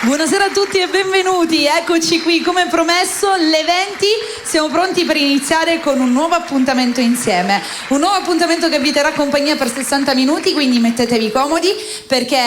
Buonasera a tutti e benvenuti, eccoci qui come promesso, le 20, siamo pronti per iniziare con un nuovo appuntamento insieme, un nuovo appuntamento che vi terrà compagnia per 60 minuti, quindi mettetevi comodi perché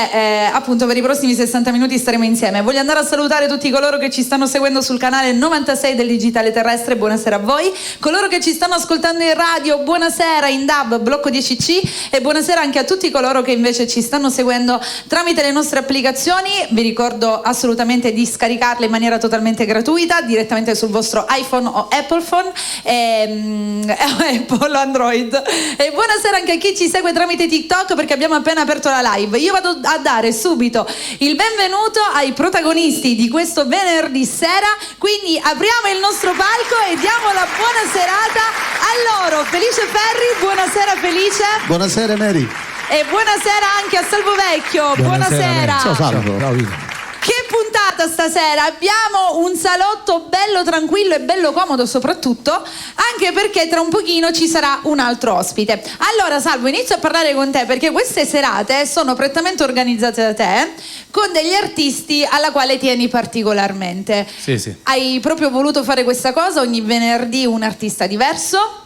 appunto per i prossimi 60 minuti staremo insieme. Voglio andare a salutare tutti coloro che ci stanno seguendo sul canale 96 del Digitale Terrestre, buonasera a voi, coloro che ci stanno ascoltando in radio, buonasera in DAB, blocco 10C e buonasera anche a tutti coloro che invece ci stanno seguendo tramite le nostre applicazioni. Vi ricordo assolutamente di scaricarle in maniera totalmente gratuita direttamente sul vostro iPhone o Apple Phone Apple Android. E buonasera anche a chi ci segue tramite TikTok perché abbiamo appena aperto la live. Io vado a dare subito il benvenuto ai protagonisti di questo venerdì sera, quindi apriamo il nostro palco e diamo la buona serata a loro. Felice Ferri, buonasera Felice. Buonasera Mary. E buonasera anche a Salvo Vecchio. Buonasera. Ciao Salvo. Che puntata stasera, abbiamo un salotto bello tranquillo e bello comodo soprattutto, anche perché tra un pochino ci sarà un altro ospite. Allora Salvo, inizio a parlare con te perché queste serate sono prettamente organizzate da te con degli artisti alla quale tieni particolarmente. Sì. Hai proprio voluto fare questa cosa, ogni venerdì un artista diverso?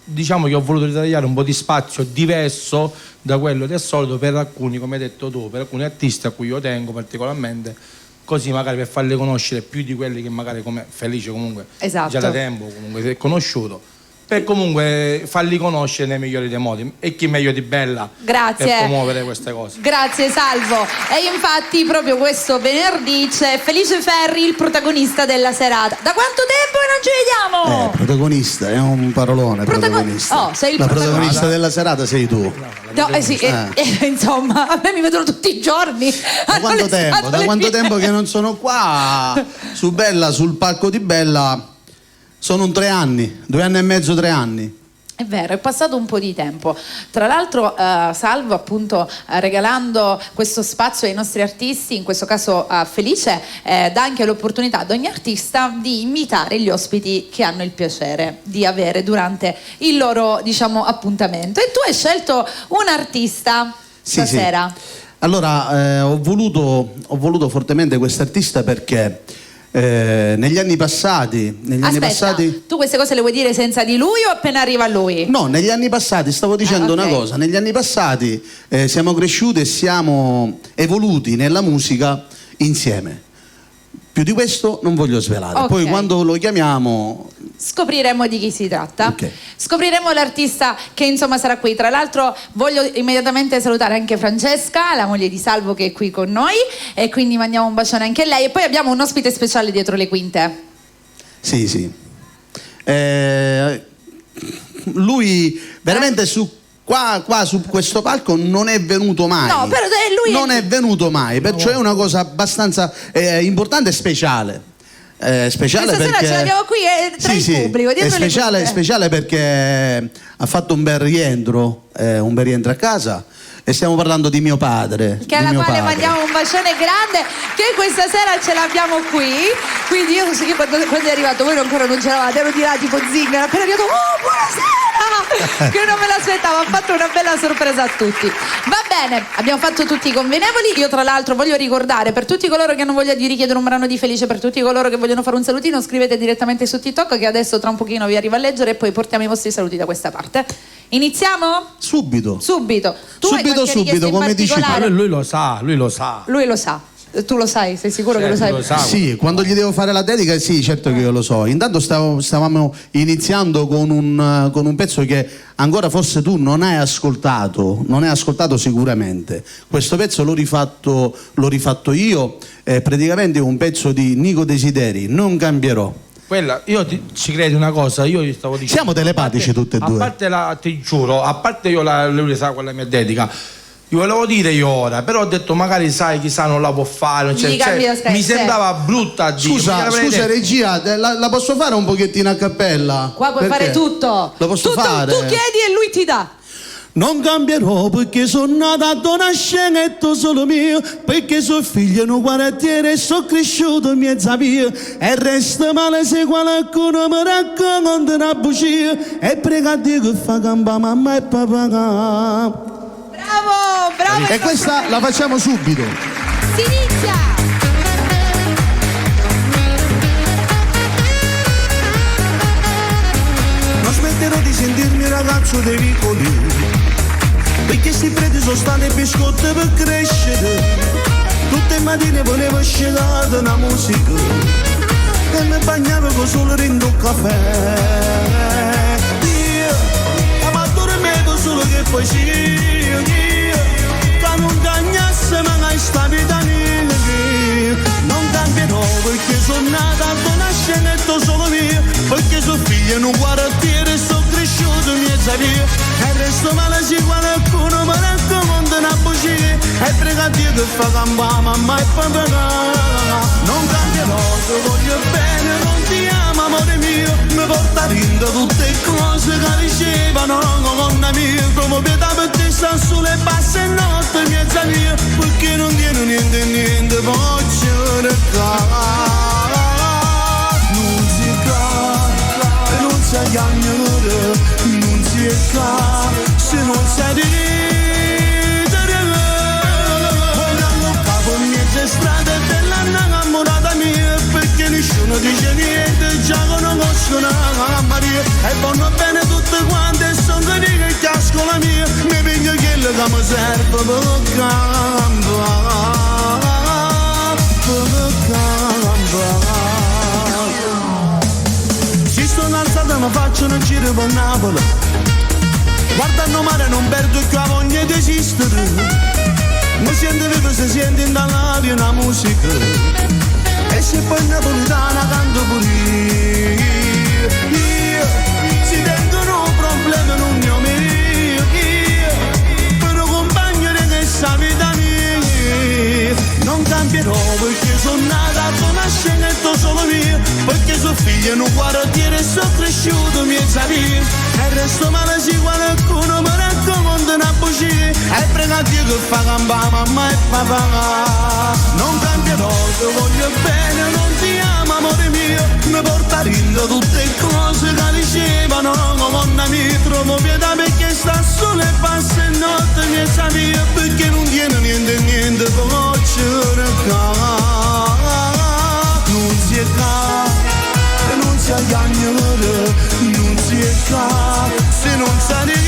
Diciamo che ho voluto ritagliare un po' di spazio diverso da quello del solito per alcuni, come hai detto tu, per alcuni artisti a cui io tengo particolarmente, così magari per farli conoscere più di quelli che magari come Felice comunque esatto. Già da tempo comunque si è conosciuto, per comunque farli conoscere nei migliori dei modi. E chi meglio di Bella Grazie. Per promuovere queste cose. Grazie Salvo. E infatti proprio questo venerdì c'è Felice Ferri, il protagonista della serata. Da quanto tempo non ci vediamo? Protagonista, è un parolone. Protagonista. Oh, sei il la protagonista della serata sei tu. No, sì, insomma, a me mi vedono tutti i giorni. Da quanto tempo che non sono qua su Bella, sul palco di Bella? Sono 3 anni, 2 anni e mezzo, 3 anni. È vero, è passato un po' di tempo. Tra l'altro Salvo appunto regalando questo spazio ai nostri artisti, in questo caso a Felice, dà anche l'opportunità ad ogni artista di invitare gli ospiti che hanno il piacere di avere durante il loro, diciamo, appuntamento. E tu hai scelto un artista stasera. Sì. Allora ho voluto fortemente quest'artista perché negli anni passati tu queste cose le vuoi dire senza di lui o appena arriva lui? No, negli anni passati stavo dicendo okay. una cosa, negli anni passati siamo cresciuti e siamo evoluti nella musica insieme. Più di questo non voglio svelare. Okay. Poi quando lo chiamiamo scopriremo di chi si tratta. Okay. Scopriremo l'artista che insomma sarà qui. Tra l'altro voglio immediatamente salutare anche Francesca, la moglie di Salvo, che è qui con noi, e quindi mandiamo un bacione anche a lei. E poi abbiamo un ospite speciale dietro le quinte. Sì. Lui veramente qua su questo palco non è venuto mai. No, però lui non è venuto mai, perciò è una cosa abbastanza importante e speciale. Speciale questa perché sera ce l'abbiamo qui tra il pubblico, dietro è speciale perché ha fatto un bel rientro a casa. E stiamo parlando di mio padre. Che alla quale mandiamo un bacione grande, che questa sera ce l'abbiamo qui. Quindi io quando è arrivato, voi ancora non c'eravate, ero di là tipo zingara, appena arrivato, buonasera! Che non me l'aspettavo, ha fatto una bella sorpresa a tutti. Va bene, abbiamo fatto tutti i convenevoli. Io tra l'altro voglio ricordare, per tutti coloro che hanno voglia di richiedere un brano di Felice, per tutti coloro che vogliono fare un salutino, scrivete direttamente su TikTok, che adesso tra un pochino vi arriva a leggere, e poi portiamo i vostri saluti da questa parte. Iniziamo? Subito, come dici. Lui lo sa. Tu lo sai, sei sicuro che lo sai? Sì, quando gli devo fare la dedica, sì, certo che io lo so. Intanto stavamo iniziando con un pezzo che ancora forse tu non hai ascoltato sicuramente. Questo pezzo l'ho rifatto io, praticamente un pezzo di Nico Desideri, Non cambierò. Ci credi una cosa, io gli stavo dicendo. Siamo telepatici tutte e due. A parte ti giuro, a parte lui sa quella mia dedica. Io volevo dire io ora, però ho detto magari sai, chissà non la può fare. Mi sembrava brutta a dire. Scusa regia, la posso fare un pochettino a cappella? Qua puoi fare tutto. Lo posso fare? Tu chiedi e lui ti dà. Non cambierò perché sono nata da una scenetto solo mio, perché sono figlio di un quartiere e sono cresciuto in mezzo a via, e resta male se qualcuno mi racconta una bugia, e prega a Dio che fa campare mamma e papà. Bravo! E questa la facciamo subito. Si inizia! sentirmi ragazzo dei vicoli, perché sti preti sono stati biscotti per crescere. Tutte le mattine volevo scelare una musica e mi bagnavo con solo rindo un caffè. Io ma dormevo solo che poi sì, io che non cagnasse ma non sta vita mia. Non cambierò perché sono nata a una scenetta solo mia, perché sono figlio in un quartiere e sono cresciuto miezza via. E resto male se qualcuno mi racconta una bugia e prega Dio che fa campare mamma e papà. Non cambierò, ti voglio bene, non ti amo amore mio, mi porta rindo tutte le cose che dicevano nonna mia, come pietà per te sta sulle basse notte miezza mia, perché non tiene niente voglio recare. Non si chiamano, non si fa, se non si ridere. Vogliamo capo mezze strade della innamorata mia, perché nessuno dice niente, già conoscono la Maria. E vanno bene tutte quante, sono che casco la mia, mi piglio quello che mi serve per campare. Si sono alzata e mi faccio un giro per Napoli, guardando mare non perdo più la voglia di esistere. Mi sento vivo se sente dall'aria una musica, e se poi napolitana canto pure io. Si tengono problemi non ne ho mio, però compagno di questa vita mia. Non cambierò perché sono nata con una scenetta solo mia, perché sono figlio in un quartiere e sono cresciuto miezza via. E resto male se qualcuno mi racconta una bugia e prega Dio che fa campare mamma e papà. Non cambierò, ti voglio bene, non ti amo amore mio, mi porta rindo tutte le cose che dicevano nonna mia, trovo pietà perché sta sole e passa e notte miezza via, perché non tiene niente voglio recare. Non si è e non si aggagnare, non si è se non sa ridere.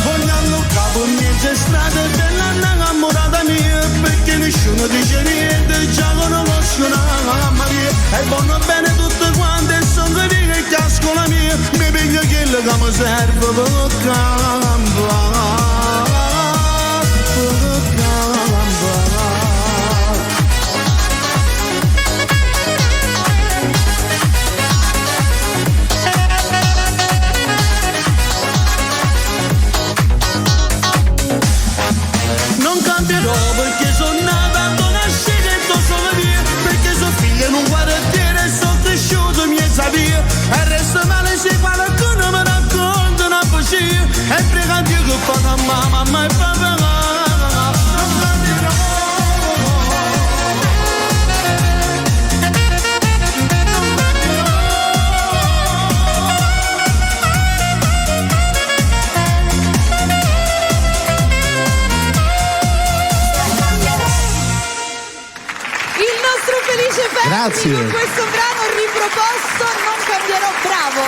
Vogliamo capo mezze strade della innamorata mia, perché nessuno dice niente, già conoscono la Maria. E vanno bene tutte quante, sono che casco la mia, mi piglio quello che mi serve per campare. Non cambierò perché sono nata con una scenetta solo mia, perché sono figlio in un quartiere e sono cresciuto miezza via. E resto male se qualcuno mi racconta una bugia e prega Dio che fa mamma e papà. Non cambierò. Felice Ferri Grazie. con questo brano riproposto, non cambierò. Bravo.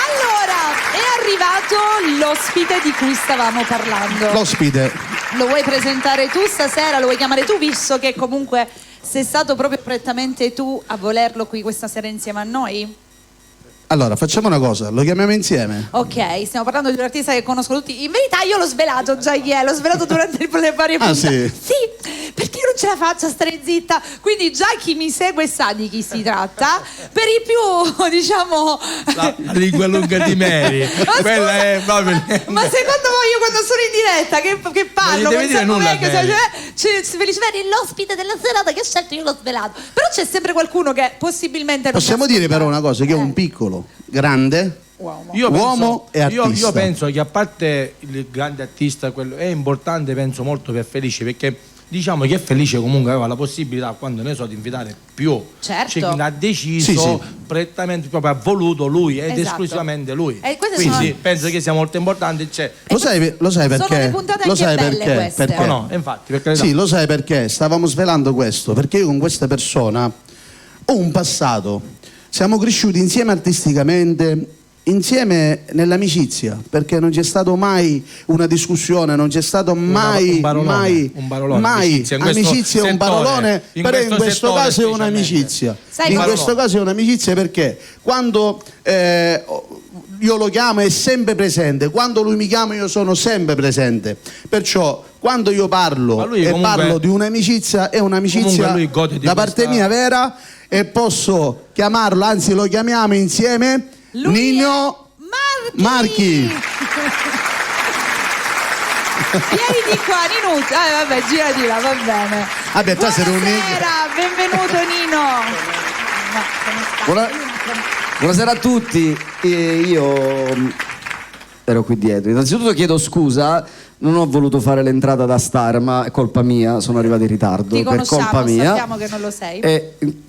Allora, è arrivato l'ospite di cui stavamo parlando. L'ospite. Lo vuoi presentare tu stasera? Lo vuoi chiamare tu, visto che comunque sei stato proprio prettamente tu a volerlo qui questa sera insieme a noi? Allora, facciamo una cosa, lo chiamiamo insieme. Ok, stiamo parlando di un artista che conosco tutti. In verità io l'ho svelato già ieri, l'ho svelato durante le varie Ah, puntate. sì? Sì, perché io non ce la faccio a stare zitta. Quindi già chi mi segue sa di chi si tratta. Per i più, diciamo... La lingua lunga di Mary. Quella è proprio... Ma secondo voi io quando sono in diretta che parlo Non gli devi dire nulla a Mary. Felice Ferri, l'ospite della serata che ho scelto, io l'ho svelato. Però c'è sempre qualcuno che possibilmente non Possiamo mi dire ascolta. però una cosa, che è un piccolo, grande, uomo e artista. Io penso che a parte il grande artista, quello è importante, penso molto per Felice, perché diciamo che Felice comunque aveva la possibilità, quando ne so, di invitare più. Certo. Cioè, quindi ha deciso Sì. prettamente, proprio ha voluto lui ed Esatto. esclusivamente lui. E queste Quindi sono- sì, penso che sia molto importante. Cioè, Lo sai perché? Sono le puntate Lo anche sai belle perché? queste. Perché? no, infatti, per carità. Sì, lo sai perché? Stavamo svelando questo, perché io con questa persona ho un passato. siamo cresciuti insieme artisticamente, insieme nell'amicizia, perché non c'è stato mai una discussione, non c'è stato mai un parolone, mai amicizia è un parolone, però in questo caso è un'amicizia. In questo caso è un'amicizia perché quando io lo chiamo è sempre presente, quando lui mi chiama io sono sempre presente, perciò quando io parlo e parlo di un'amicizia è un'amicizia da parte mia vera, e posso chiamarlo, anzi lo chiamiamo insieme Nino Marchi. Vieni di qua, Nino. Vabbè, girati là, va bene. Vabbè, buonasera, benvenuto Nino. Buonasera a tutti. Io ero qui dietro. Innanzitutto chiedo scusa, non ho voluto fare l'entrata da star, ma è colpa mia, sono arrivato in ritardo. Ti conosciamo, per colpa mia. sappiamo che non lo sei.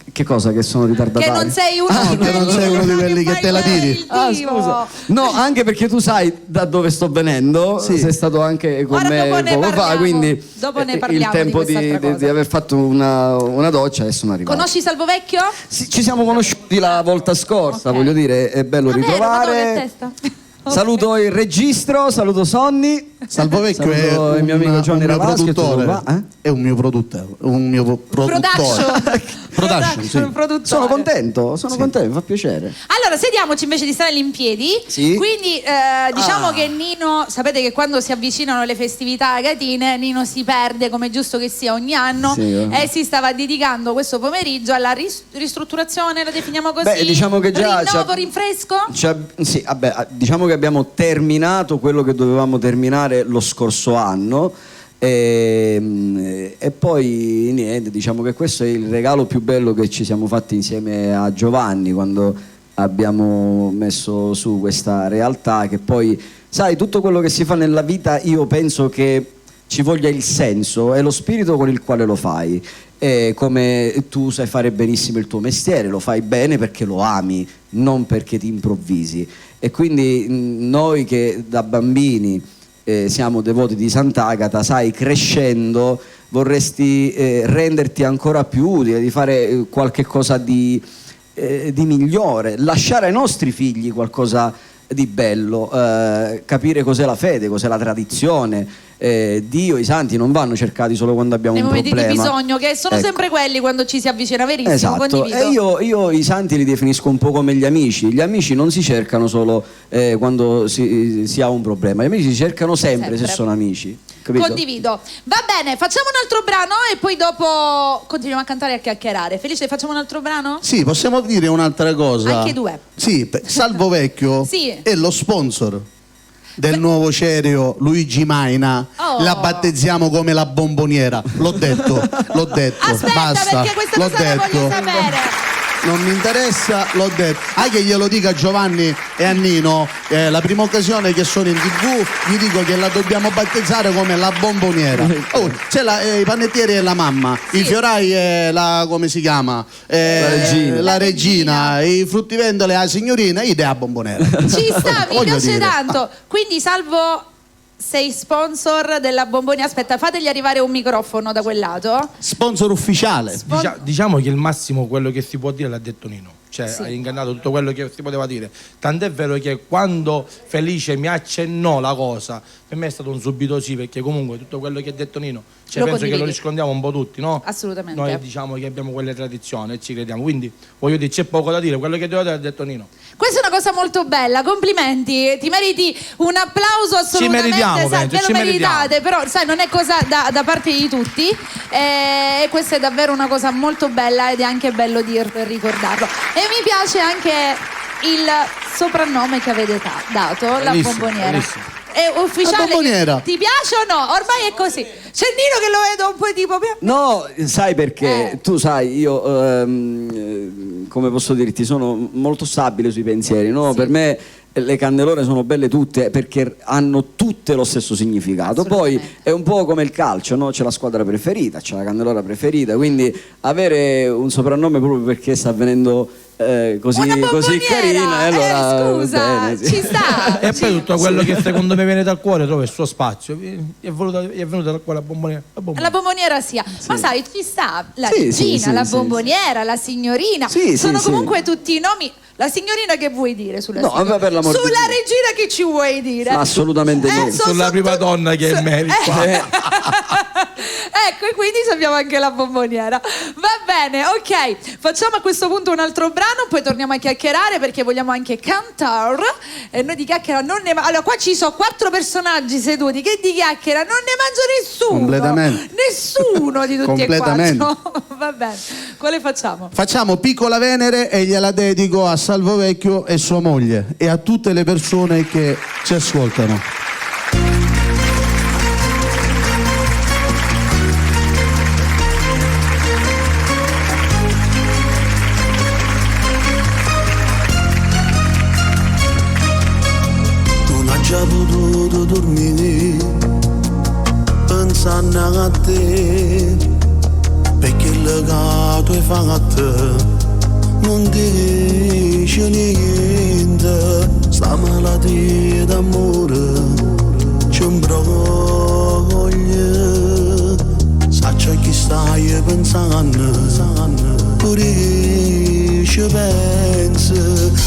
Che cosa? Che sono ritardatario? Che non sei uno di quelli che te la tiri. Scusa. No, anche perché tu sai da dove sto venendo, sei stato anche con me poco fa, quindi dopo ne parliamo il tempo di aver fatto una doccia, adesso sono arrivato. Conosci Salvo Vecchio? Sì, ci siamo conosciuti la volta scorsa, voglio dire, è bello ritrovare. Saluto il registro, saluto Sonny. Salvo Vecchio è il mio amico Johnny Ravaschi, produttore. È un mio produttore, sì. Sono contento, fa piacere. Allora, sediamoci invece di stare lì in piedi. Sì. Quindi diciamo che Nino, sapete che quando si avvicinano le festività agatine, Nino si perde, come è giusto che sia ogni anno, e si stava dedicando questo pomeriggio alla ristrutturazione, la definiamo così? Beh, diciamo che già rinfresco? Sì, vabbè, diciamo che abbiamo terminato quello che dovevamo terminare lo scorso anno. E poi niente, diciamo che questo è il regalo più bello che ci siamo fatti insieme a Giovanni quando abbiamo messo su questa realtà, che poi sai, tutto quello che si fa nella vita io penso che ci voglia il senso e lo spirito con il quale lo fai, e come tu sai fare benissimo il tuo mestiere, lo fai bene perché lo ami, non perché ti improvvisi, e quindi noi che da bambini siamo devoti di Sant'Agata, sai, crescendo vorresti renderti ancora più utile, di fare qualche cosa di migliore, lasciare ai nostri figli qualcosa di bello, capire cos'è la fede, cos'è la tradizione. Dio, i santi non vanno cercati solo quando abbiamo un problema. Nei momenti di bisogno, che sono sempre quelli quando ci si avvicina, verissimo. Esatto. E io i santi li definisco un po' come gli amici. Gli amici non si cercano solo quando si ha un problema, gli amici si cercano sempre. Se sono amici. Capito? Condivido. Va bene, facciamo un altro brano e poi dopo continuiamo a cantare e a chiacchierare. Felice, facciamo un altro brano? Sì, possiamo dire un'altra cosa. Anche due. Sì, Salvo Vecchio è lo sponsor del nuovo Cerio Luigi Maina. La battezziamo come la bomboniera. L'ho detto. Aspetta, basta. Perché questa cosa la voglio sapere. Non mi interessa, l'ho detto. Anche glielo dico a Giovanni e a Nino, la prima occasione che sono in TV, gli dico che la dobbiamo battezzare come la bomboniera. C'è i panettieri e la mamma, i fiorai e come si chiama? La regina, i fruttivendoli la signorina, idea bomboniera. Ci sta, mi piace tanto. Quindi Salvo, sei sponsor della bomboniera. Aspetta, fategli arrivare un microfono da quel lato. Sponsor ufficiale. Diciamo che il massimo quello che si può dire l'ha detto Nino. Cioè, hai ingannato tutto quello che si poteva dire. Tant'è vero che quando Felice mi accennò la cosa, per me è stato un subito sì, perché comunque tutto quello che ha detto Nino, penso che lo riscondiamo un po' tutti, no? Assolutamente. Noi diciamo che abbiamo quelle tradizioni e ci crediamo, quindi voglio dire, c'è poco da dire, quello che devo dire ha detto Nino. Questa è una cosa molto bella, complimenti, ti meriti un applauso assolutamente. Ve lo meritate, però sai, non è cosa da parte di tutti, e questa è davvero una cosa molto bella ed è anche bello ricordarlo. E mi piace anche il soprannome che avete dato, la bomboniera. Bellissimo. È ufficiale. La bomboniera. Ti piace o no? Ormai è così. C'è Nino che lo vedo un po' tipo. No, sai perché? Tu sai, io come posso dirti, sono molto stabile sui pensieri, no? Per me le candelone sono belle tutte perché hanno tutte lo stesso significato. Poi è un po' come il calcio, no? C'è la squadra preferita, c'è la candelora preferita, quindi avere un soprannome proprio perché sta avvenendo così, Una così bomboniera, carina, e allora scusa, bene, sì. ci sta. E poi tutto quello che secondo me viene dal cuore trova il suo spazio. Gli è venuta da qua la bomboniera. La bomboniera sia, ma sai, ci sta la Sì, regina, sì, la sì, bomboniera, la signorina, Sì, sono sì, comunque tutti i nomi. La signorina che vuoi dire sulla No, signora? vabbè, per l'amor di Sulla Dio. regina che ci vuoi dire? Assolutamente niente. Sulla prima donna che è Mary qua. Ecco, e quindi sappiamo anche la bomboniera. Va bene, ok. Facciamo a questo punto un altro brano, poi torniamo a chiacchierare perché vogliamo anche cantare. E noi di chiacchiera non ne allora, qua ci sono 4 personaggi seduti che di chiacchiera non ne mangia nessuno. Completamente. Nessuno di tutti Completamente. e 4. Va bene. Quale facciamo? Facciamo Piccola Venere e gliela dedico a Salvo Vecchio e sua moglie e a tutte le persone che ci ascoltano. Non ho già potuto dormire pensando a te, perché il legato è fatto non dice niente. Sta malattia d'amore ci imbroglia, saccia chi stai pensando, pure ci pensa.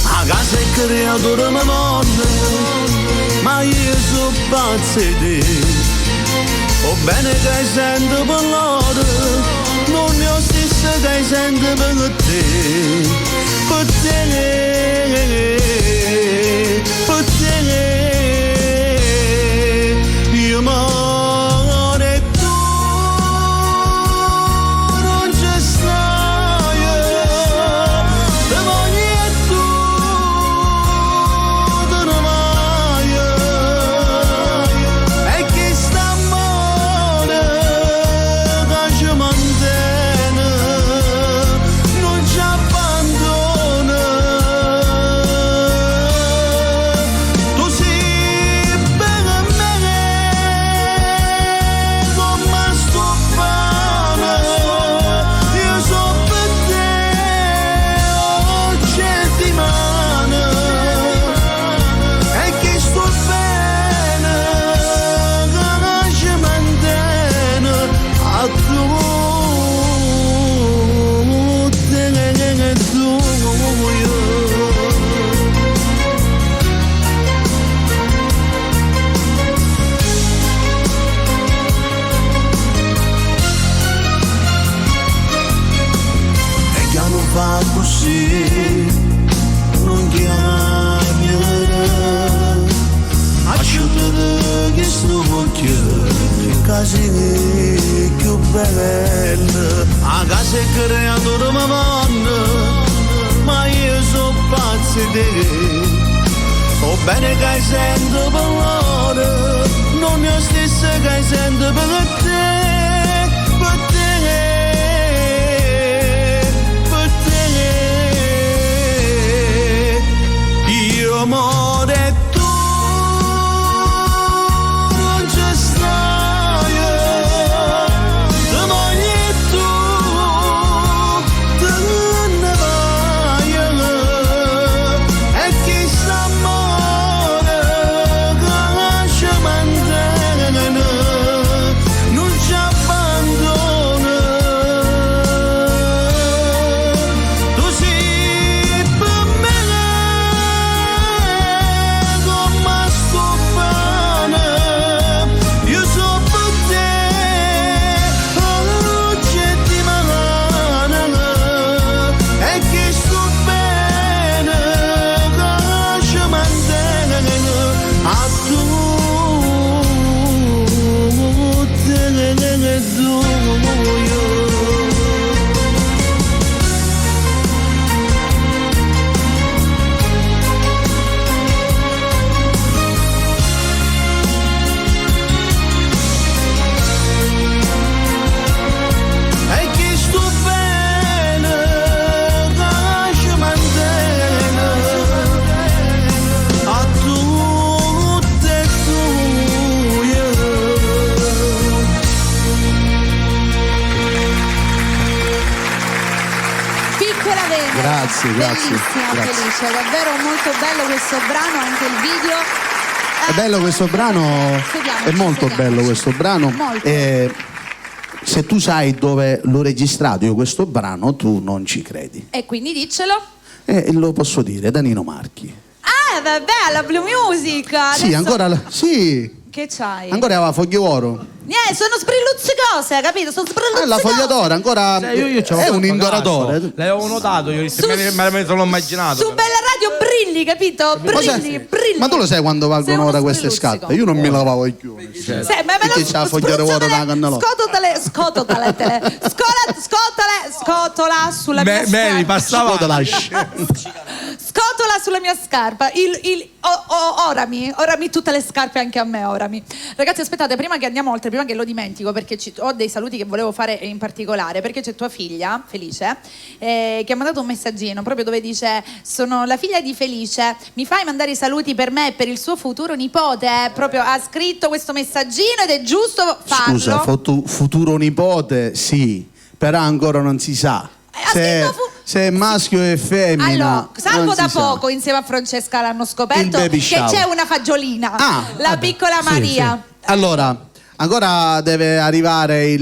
A casa è creatura mi donna, ma io sono pazzo di te. O bene che sento parlare, non ne ho stesso che sento per te, per te, per te. Io m'amore e tu non ci stai, te voglio e tu te ne vai, e chi sta non ci abbandona. Tu sei per me come stufana, io sono per te oggi e dimani, e chi sto bene che ci mantiene a tu. Fa così, non chiamare, acciutate che sto occhio, casi più belle. A casa è creatura mi vanno, ma io sono pazzo di te. So bene che sento parlare, non è stesso che sento per te. Amore, tu non ci stai, te voglio e tu te ne vai, e chi sta amore che ci mantiene, non ci abbandona. Tu sei per me Grazie. Bellissima, Grazie. Felice, davvero molto bello questo brano, anche il video. È bello questo brano, è molto bello questo brano. Molto. Se tu sai dove l'ho registrato io questo brano, tu non ci credi. E quindi diccelo. Lo posso dire, da Nino Marchi. Ah, vabbè, alla Blue Music. Sì, Adesso- ancora. Sì, Che c'hai? ancora aveva Foglio Oro. Sono sprilluzzicose, capito? Sono sprilluzzicose. La Foglia d'Oro ancora Io è un indoratore. L'avevo notato, io me lo sono immaginato. Su Bella Radio brilli, capito? Brilli. Ma tu lo sai quando Sei valgono uno ora queste spriluzzico. scarpe? Io non mi lavavo i chiodi. Sì, ma me Perché c'ha la foglia d'oro nella cannellata? Scotola sulla mia Me li scarpa. passava. Scotola sulla mia scarpa. Orami tutte le scarpe anche a me, orami. Ragazzi, aspettate, prima che andiamo oltre, prima che lo dimentico, perché ho dei saluti che volevo fare in particolare, perché c'è tua figlia, Felice, che ha mandato un messaggino proprio dove dice: sono la figlia di Felice, mi fai mandare i saluti per me e per il suo futuro nipote? Proprio ha scritto questo messaggino ed è giusto farlo. Scusa, futuro nipote, sì, però ancora non si sa. Se è maschio e femmina. Allora, salvo non si da sa. poco insieme a Francesca l'hanno scoperto Il baby che shower. c'è una fagiolina, la vabbè. piccola Maria. Allora, ancora deve arrivare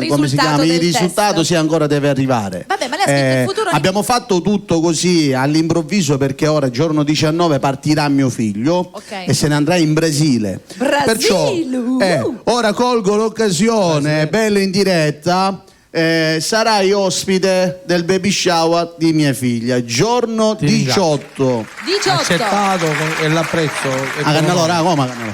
come si chiama? del Il risultato, test. sì, ancora deve arrivare. Vabbè, ma lei ha scritto il futuro. Abbiamo fatto tutto così all'improvviso perché ora, giorno 19, partirà mio figlio Ok. e se ne andrà in Brasile. Perciò, ora colgo l'occasione, bello in diretta. Sarai ospite del baby shower di mia figlia, giorno Ti ringrazio. 18. 18. Accettato e l'apprezzo. Allora, come Cannellaro?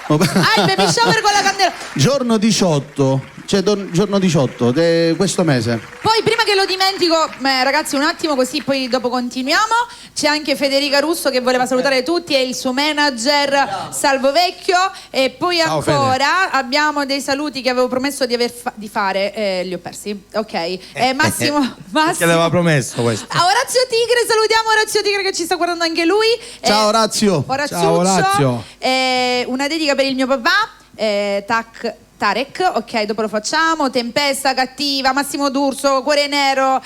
Ah, il baby shower con la candela. Giorno 18, cioè giorno 18 di questo mese. Poi prima che lo dimentico, ragazzi, un attimo così poi dopo continuiamo. C'è anche Federica Russo che voleva salutare tutti e il suo manager Salvo Vecchio. E poi Ciao, ancora abbiamo dei saluti che avevo promesso di fare, li ho persi. Ok. Massimo. Che l'aveva promesso questo. Orazio Tigre, salutiamo Orazio Tigre che ci sta guardando anche lui. Ciao Orazio. Oraziuccio. Ciao, Orazio. Una dedica per il mio papà, Tarek, ok, dopo lo facciamo. Tempesta Cattiva, Massimo D'Urso, Cuore Nero,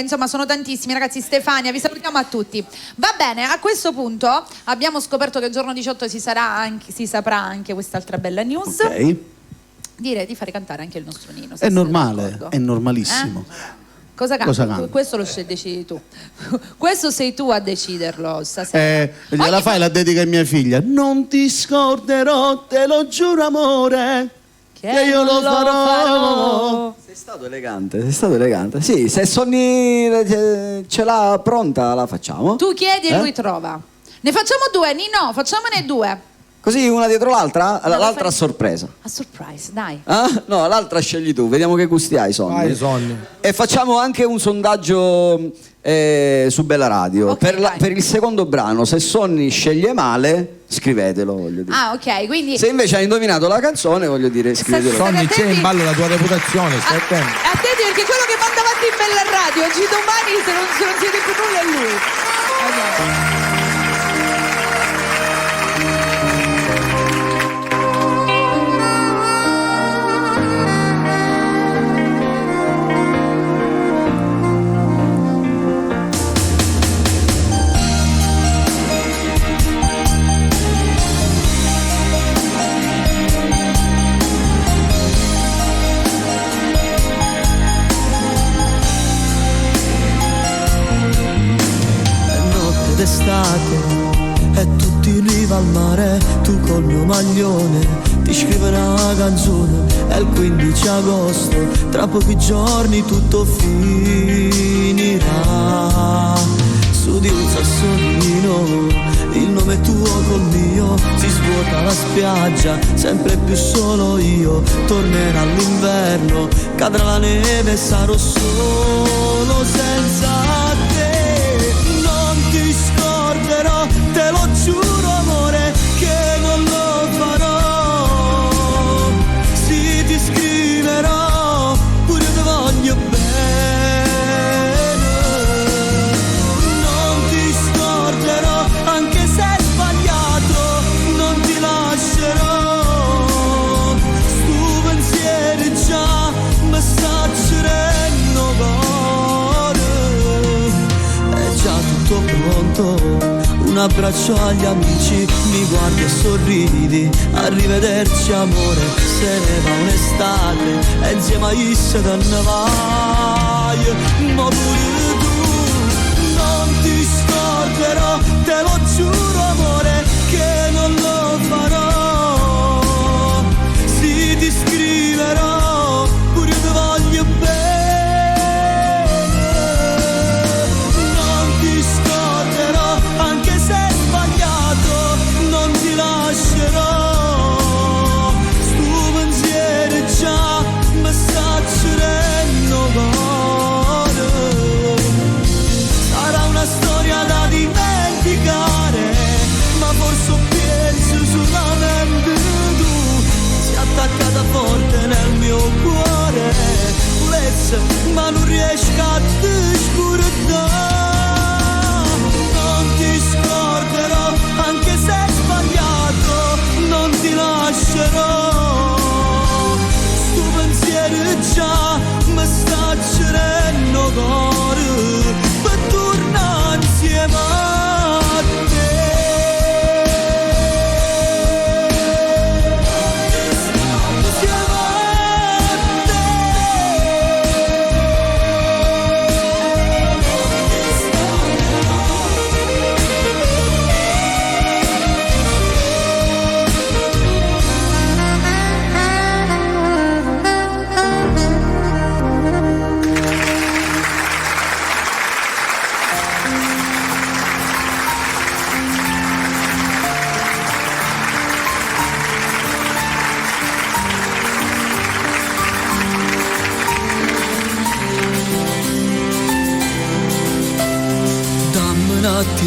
insomma sono tantissimi ragazzi. Stefania, vi salutiamo a tutti. Va bene, a questo punto abbiamo scoperto che il giorno 18 si saprà anche quest'altra bella news. Ok. Direi di fare cantare anche il nostro Nino. se È siete normale, d'accordo. è normalissimo. Cosa canti? Cosa canti? Questo lo decidi tu. Questo sei tu a deciderlo stasera. Gliela fai la dedica a mia figlia. Non ti scorderò, te lo giuro amore, che io lo farò. Sei stato elegante. Sì, se Sonny ce l'ha pronta la facciamo. Tu chiedi e lui trova. Ne facciamo due, Nino, facciamone due. Così una dietro l'altra? No, L'altra lo a fai- sorpresa. A surprise, dai. Ah? No, l'altra scegli tu, vediamo che gusti hai, Sonny. Vai, Sonny. E facciamo anche un sondaggio su Bella Radio. Ok, vai. Per il secondo brano, se Sonny sceglie male, scrivetelo, voglio dire. Ah, ok, quindi Se invece hai indovinato la canzone, voglio dire, scrivetelo. State Sonny, c'è attenti. in ballo la tua reputazione, stai attento. attenti perché quello che manda avanti in Bella Radio, oggi domani se non siete più nulla è lui. Ok. È notte d'estate e tutti in riva al mare, tu col mio maglione ti scrivo una canzone. È il 15 agosto, tra pochi giorni tutto finirà. Su di un sassolino, il nome tuo col mio, si svuota la spiaggia, sempre più solo io. Tornerà l'inverno, cadrà la neve e sarò solo senza te. Non ti scorderò, te lo giuro amore, che non lo farò. Sì, ti scriverò, pure io ti voglio bene. Non ti scorderò, anche se hai sbagliato, non ti lascerò. Stu pensieri già mi sta rinnovando. abbraccio agli amici, mi guardi e sorridi, arrivederci amore, se ne va un'estate e insieme a issa te ne vai, ma pure tu non ti scorderò, te lo giuro amore che non lo farò, sì ti scriverò, pure ti voglio bene. Attaccata forte nel mio cuore, purezza, ma non riesco a te scordare. Non ti scorderò, anche se hai sbagliato, non ti lascerò. Sto pensiero già mi sta cerendo cuore, per tornare insieme a te.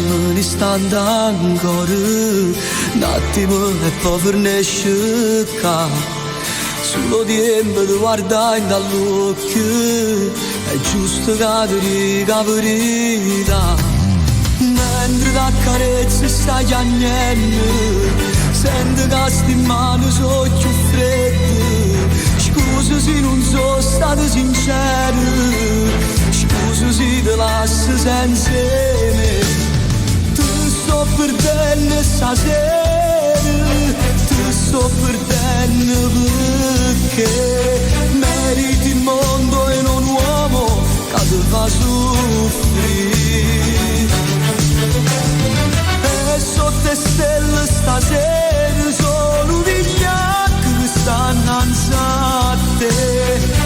Un istante ancora, un attimo e poi finisce. Solo tempo di guardare dall'occhio, è giusto che ti dica verità. Mentre da carezza stai piangendo, sento che sti mani sono più fredde. Scusa se non sono stato sincero, scusa se ti lascio senza me. Sto perdendo stasera, ti sto perdendo perché meriti il mondo e non un uomo che ti fa soffrire. E sotto le stelle stasera sono vigliacchi che stanno a te.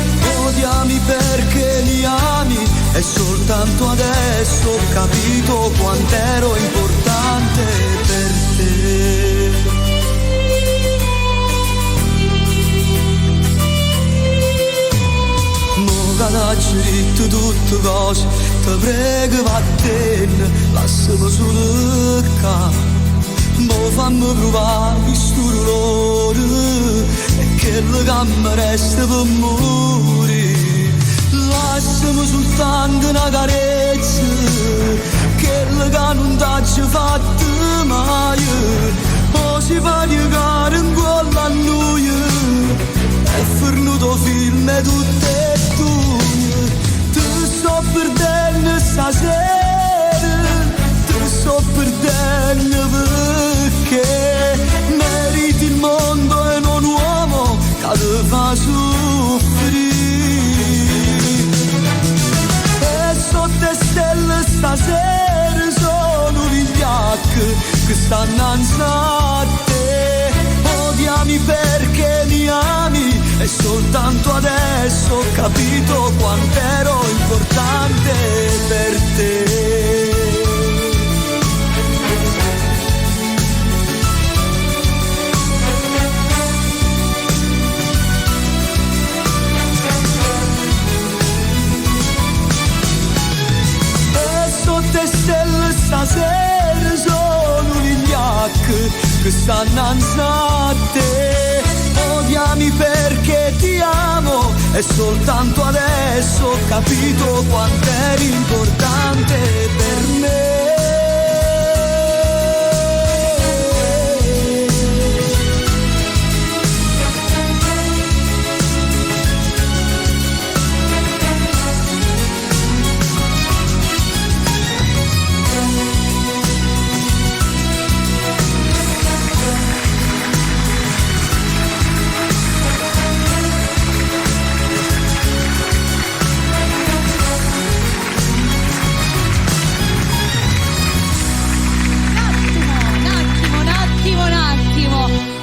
Odiami perché mi ami e soltanto adesso ho capito quanto ero importante per te. Mo che t'ho detto tutte cose, ti prego vattene, lasciami solo qua. Mo fammi provare questo dolore e quello che mi resta per morire. Lasciami soltanto una carezza, quello che non t'ho fatto mai. O si fa giocare in quella a noi, è fornuto film e tutte e tu. Ti sto perdendo stasera, ti sto perdendo perché meriti il mondo e non un uomo che ti fa soffrire. Sotto le stelle stasera sono vigliacchi che stanno a te. Odiami perché mi ami e soltanto adesso ho capito quanto ero importante per te. Le stelle stasera sono vigliacchi che stanno a te. Odiami perché ti amo e soltanto adesso ho capito quanto eri importante per me.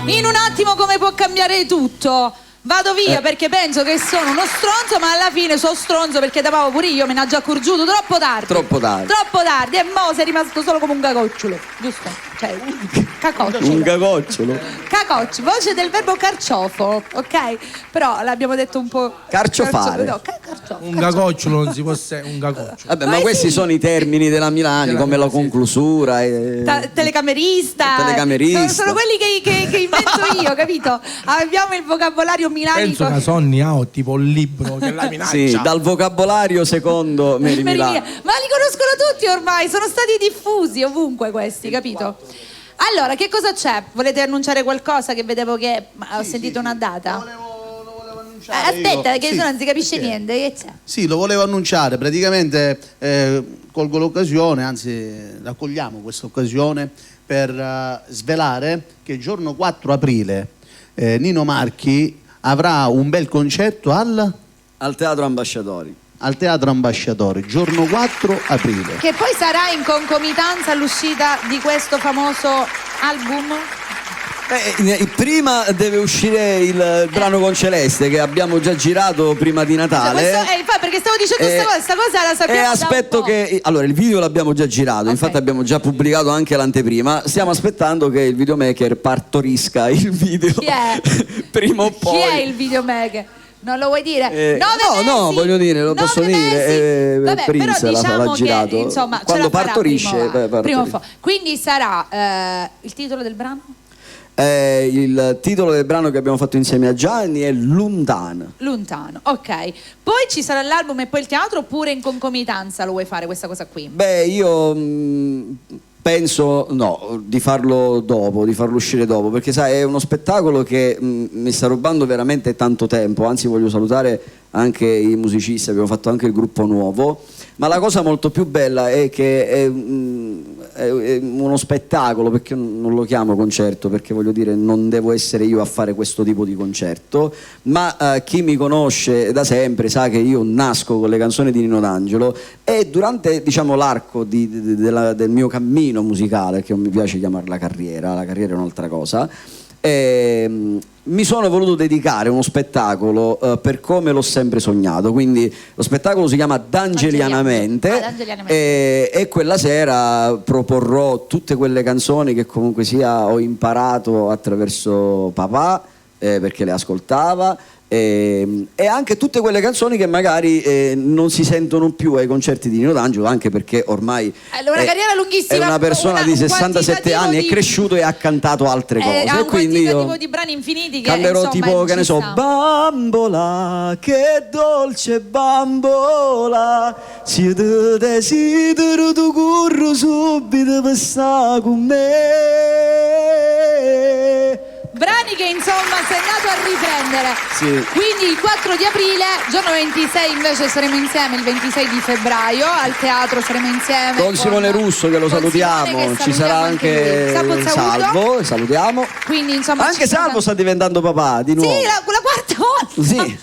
in un attimo come può cambiare tutto. Vado via perché penso che sono uno stronzo, ma alla fine sono stronzo perché davamo pure io, me ne ha già accorgiuto troppo tardi. Troppo tardi. Troppo tardi, e mo sei rimasto solo come un cagocciolo, giusto? Cioè, cacocciolo. Un cagocciolo. Cacoccio, voce del verbo carciofo, ok? Però l'abbiamo detto un po'. Carciofare. No, carciofo. Un cagocciolo non si può un cagocciolo. Vabbè, ma questi sono i termini della Milani, come la conclusura. Telecamerista. Telecamerista. Sono quelli che invento io, capito? Abbiamo il vocabolario milanico. Penso che Sonny ha tipo un libro che la minaccia. Sì, dal vocabolario secondo Mary Milani. Ma li conoscono tutti ormai, sono stati diffusi ovunque questi, capito? Allora, che cosa c'è? Volete annunciare qualcosa? Che vedevo che ho sentito una data. Lo volevo annunciare Aspetta, io. che Sì. non si capisce Perché? niente. Che c'è? Sì, lo volevo annunciare, praticamente colgo l'occasione, anzi raccogliamo questa occasione per svelare che il giorno 4 aprile Nino Marchi avrà un bel concerto Al Teatro Ambasciatori. al Teatro Ambasciatori, giorno 4 aprile. Che poi sarà in concomitanza all'uscita di questo famoso album. Prima deve uscire il brano con Celeste che abbiamo già girato prima di Natale. Infatti, perché stavo dicendo questa cosa la sappiamo E da un aspetto po'. che allora il video l'abbiamo già girato, infatti abbiamo già pubblicato anche l'anteprima. Stiamo aspettando che il videomaker partorisca il video. Chi è? Prima o poi. Chi è il videomaker? Non lo vuoi dire? 9 no, mesi? voglio dire, lo 9 posso mesi? dire. Vabbè, Prince però diciamo l'ha girato. che insomma ce Quando la farà partorisce, prima o partorisce. poi. Quindi sarà il titolo del brano? Il titolo del brano che abbiamo fatto insieme a Gianni è Lontano. Lontano, ok. Poi ci sarà l'album e poi il teatro, oppure in concomitanza lo vuoi fare questa cosa qui? Beh, io penso di farlo dopo, di farlo uscire dopo, perché sai, è uno spettacolo che mi sta rubando veramente tanto tempo, anzi voglio salutare anche i musicisti, abbiamo fatto anche il gruppo nuovo, ma la cosa molto più bella è che è uno spettacolo, perché non lo chiamo concerto, perché voglio dire non devo essere io a fare questo tipo di concerto, ma chi mi conosce da sempre sa che io nasco con le canzoni di Nino D'Angelo e durante diciamo l'arco del mio cammino musicale, che non mi piace chiamarla carriera, la carriera è un'altra cosa, mi sono voluto dedicare uno spettacolo per come l'ho sempre sognato, quindi lo spettacolo si chiama D'Angelianamente, D'Angelianamente. e quella sera proporrò tutte quelle canzoni che comunque sia ho imparato attraverso papà, perché le ascoltava, e anche tutte quelle canzoni che magari non si sentono più ai concerti di Nino D'Angelo, anche perché ormai una carriera lunghissima, è una persona di 67 anni, è cresciuto e ha cantato altre cose, ha e un quantitativo quantitativo di brani infiniti che canterò insomma, tipo, che ne so, ci sta. bambola, che dolce bambola, se ti desidero tu corro subito per stare con me. Brani che insomma sei andato a riprendere. Sì. Quindi il 4 di aprile, giorno 26 invece saremo insieme, il 26 di febbraio al teatro saremo insieme Con Simone Russo che lo con salutiamo, Simone, che ci sarà anche lui. Salvo, salutiamo. Quindi insomma Anche ci sarà- Salvo sta diventando papà di nuovo. Sì, la quarta volta. Sì.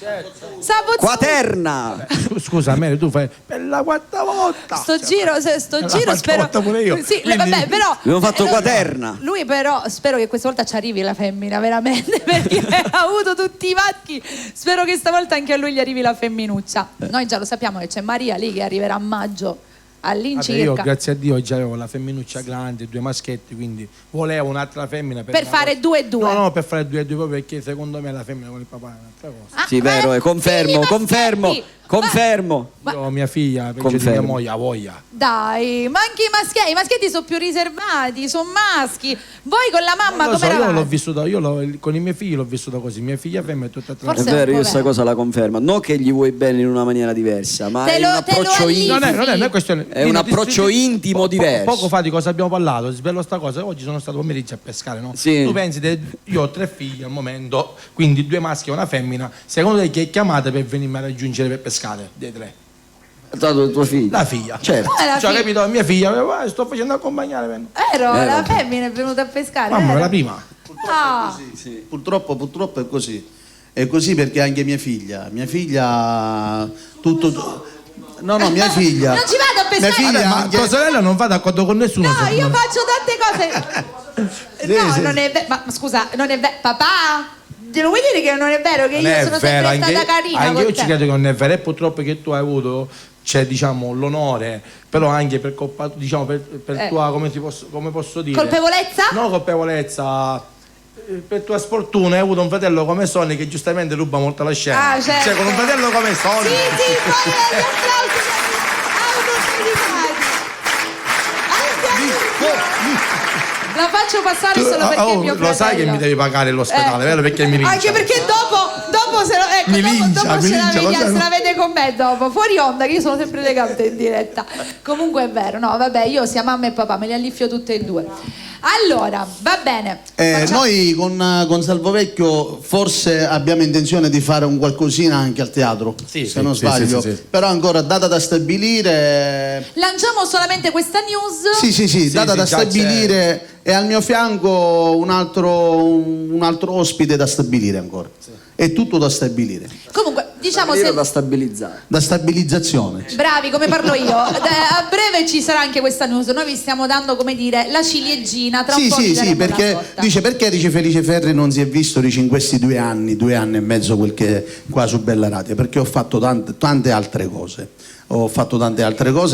Salvo Quaterna. Scusa, Mary, tu fai per la quarta volta. Sto giro quarta spero. volta pure io. Sì, Quindi- vabbè, però. Abbiamo fatto quaterna. Lui però spero che questa volta ci arrivi la femmina, veramente, perché ha avuto tutti i maschi. Spero che stavolta anche a lui gli arrivi la femminuccia. Noi già lo sappiamo che c'è Maria lì che arriverà a maggio Vabbè, io all'incirca. grazie a Dio già avevo la femminuccia grande, 2 maschetti, quindi volevo un'altra femmina Per fare 2 e 2. No, per fare 2 e 2 proprio perché secondo me la femmina con il papà è un'altra cosa. Sì, vero, confermo, figli confermo, maschi. confermo. Io ho mia figlia, peggio di mia Confermo. moglie, ha voglia. Dai, ma anche i maschietti sono più riservati, sono maschi. Voi con la mamma Non lo so, come io l'ho eravate? vissuto, con i miei figli l'ho vissuto così, mia figlia femmina è tutta È Forse tranquilla. è un vero, io po' questa vero. cosa la confermo. Non che gli vuoi bene in una maniera diversa, ma Te è lo- un te lo approccio allivi. intimo. Non è una questione. È un approccio intimo diverso. Poco fa di cosa abbiamo parlato, svelo sta cosa. Oggi sono stato pomeriggio a pescare, no? Sì. Tu pensi, io ho 3 figli al momento, quindi 2 maschi e una femmina. Secondo te chi è chiamata per venirmi a raggiungere per pescare? Dei 3. Tuo figlio. La figlia. Certo. La Cioè, figlia. capito? Mia figlia, sto facendo accompagnare. La femmina è venuta a pescare. Mamma, vero? la prima. Ah. Purtroppo è così. È così perché anche mia figlia tutto. No, mia figlia. Non ci vado a pescare. Mia figlia Ma anche- tua sorella non va d'accordo con nessuno. No, secondo io me. faccio tante cose. no, sì. non è vero. Ma scusa, non è vero. Papà, te lo vuoi dire che non è vero? Che Non io è sono vero, sempre stata carina anche con io te. ci credo che non è vero, e purtroppo che tu hai avuto, cioè, diciamo, l'onore, però anche per colpa, diciamo, per tua, come posso dire? Colpevolezza? No, colpevolezza. Per tua sfortuna hai avuto un fratello come Sonny che giustamente ruba molto la scena. Ah, certo. Cioè, con un fratello come Sonny. Sì, poi gli applausi la faccio passare solo perché è mio fratello. Lo sai che mi devi pagare l'ospedale, vero? Perché mi lincia. Anche perché dopo se la, ecco, Mi dopo lincia, se la lo vedi, sai. se la vede con me dopo, fuori onda, che io sono sempre elegante in diretta. Comunque è vero, no, vabbè, io sia mamma e papà, me li alliffio tutte e due. Allora, va bene. Noi con Salvovecchio forse abbiamo intenzione di fare un qualcosina anche al teatro, Sì, se sì, non sì, sbaglio. sì, sì. Però ancora data da stabilire. Lanciamo solamente questa news. Sì, data da già stabilire, e al mio fianco un altro ospite da stabilire ancora. È tutto da stabilire. Comunque, diciamo Io se da stabilizzare. Da stabilizzazione. bravi come parlo io. A breve ci sarà anche questa news. Noi vi stiamo dando, come dire, la ciliegina. Tra un po' vi daremo la perché torta. dice Felice Ferri non si è visto in questi 2 anni e mezzo quel che qua su Bella Radio, perché ho fatto tante altre cose.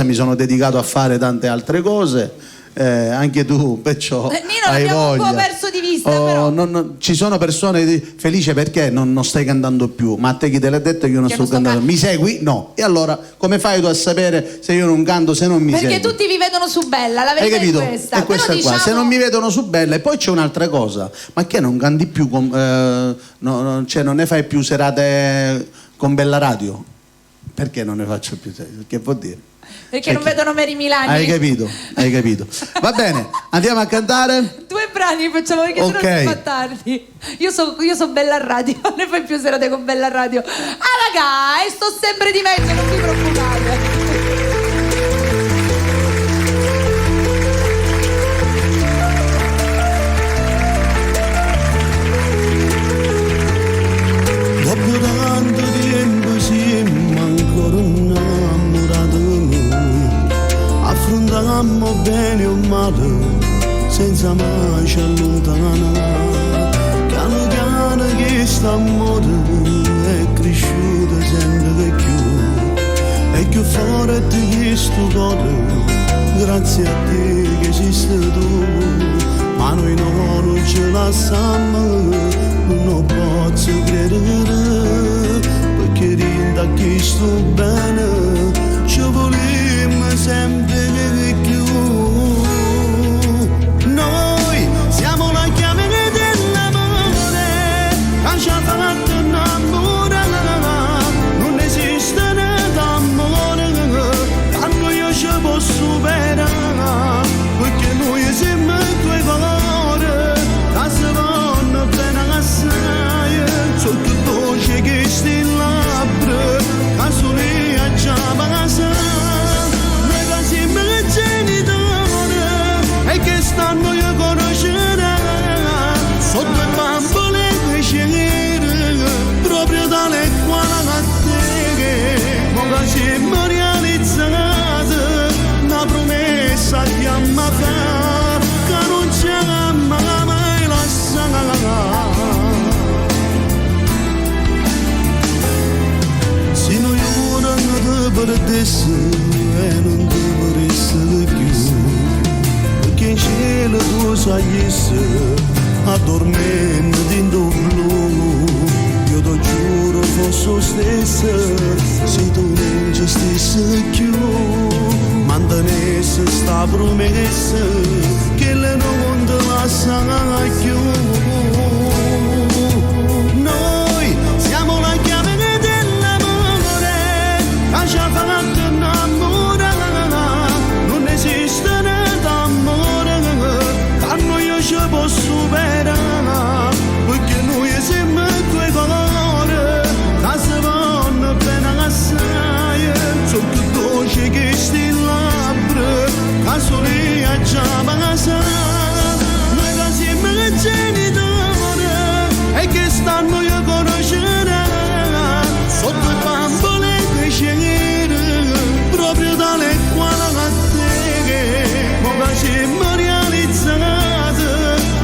Mi sono dedicato a fare tante altre cose. Anche tu, perciò Nino, hai l'abbiamo un voglia. po' perso di vista, però. Ci sono persone Felice, perché non stai cantando più? Ma a te chi te l'ha detto che io non Che sto non sto cantando? Mi segui? No. E allora come fai tu a sapere se io non canto, se non mi Perché segui? tutti vi vedono su Bella, la Hai verità capito? è questa. È questa Però qua. Se diciamo- non mi vedono su Bella, e poi c'è un'altra cosa, ma che non canti più cioè non ne fai più serate con Bella Radio? Perché non ne faccio più serate? Che vuol dire? Perché non vedono Mary Milani. Hai capito. Va bene, andiamo a cantare? 2 brani facciamo, perché Ok. sennò si fa tardi. Io so Bella Radio, non ne fai più serate con Bella Radio. Ah raga, e sto sempre di mezzo, non vi preoccupate. Dopo tanto tempo siamo ancora innamorati noi, affrontammo bene o male senza mai ci allontanare. Piano piano che st'amore è cresciuto sempre più forte che sto cuore, grazie a te che esiste tu. Ma noi non ce la siamo, non posso credere, perché rinda che sto bene, ci vogliamo sempre più. Noi siamo la chiave dell'amore, che ci ha fatto innamorare, non esiste niente amore, a noi io ci posso superare, perché noi siamo due cuore, che si vanno bene assai, sotto voce che sti labbra, che solia già passa, noi che siamo genitori, e che stanno io conoscere, sotto due bambole crescere, proprio dalle quali a te, ma che siamo realizzati, una promessa che abbiamo fatto, che non ci abbiamo mai lasciato. Se noi ora non ti perdessi e non ti vorresti più, perché in cielo tu sai addormenti dentro blu, io ti giuro fosse lo stesso, se tu non ci stessi più, mantenesse sta promessa che le non ti lascia più. Noi siamo la chiave dell'amore, che ci ha fatto innamorare, non esiste niente amore, che a noi io ci posso superare, perché noi siamo due cuore, che si vanno bene assai, sotto voce che sti labbra, che solia già passa, noi che siamo genitori, e che stanno io conoscere, sotto i bambole crescere, proprio dalle quali a te, ma che siamo realizzati,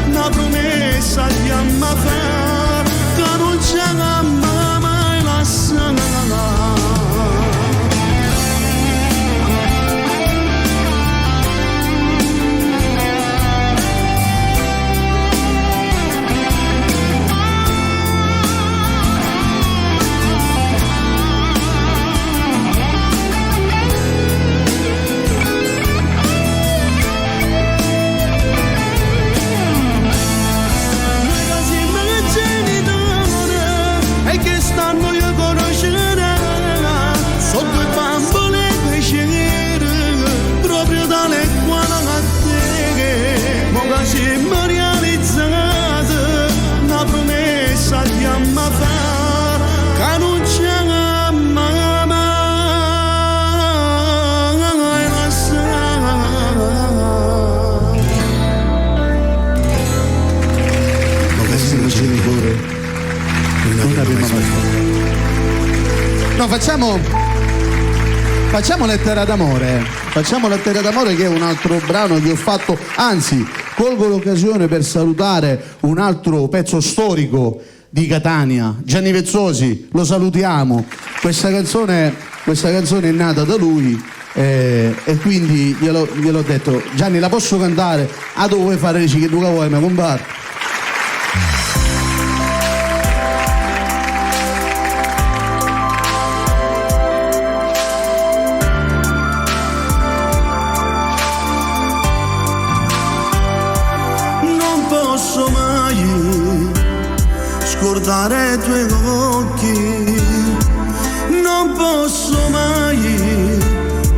una stanno io conoscerà, sono due bambole pesciere, proprio dalle quali a te, ma che si è realizzata, una promessa di amma fa, che non c'è mai lasciata. Bravissimo genitore. Non abbiamo mai. No, facciamo Lettera d'amore. Facciamo Lettera d'amore, che è un altro brano che ho fatto, anzi, colgo l'occasione per salutare un altro pezzo storico di Catania, Gianni Vezzosi, lo salutiamo. Questa canzone è nata da lui e quindi gliel'ho detto: Gianni, la posso cantare? Ah, dove vuoi fare? Dici che tu vuoi, ma combatto. Scordare i tuoi occhi, non posso mai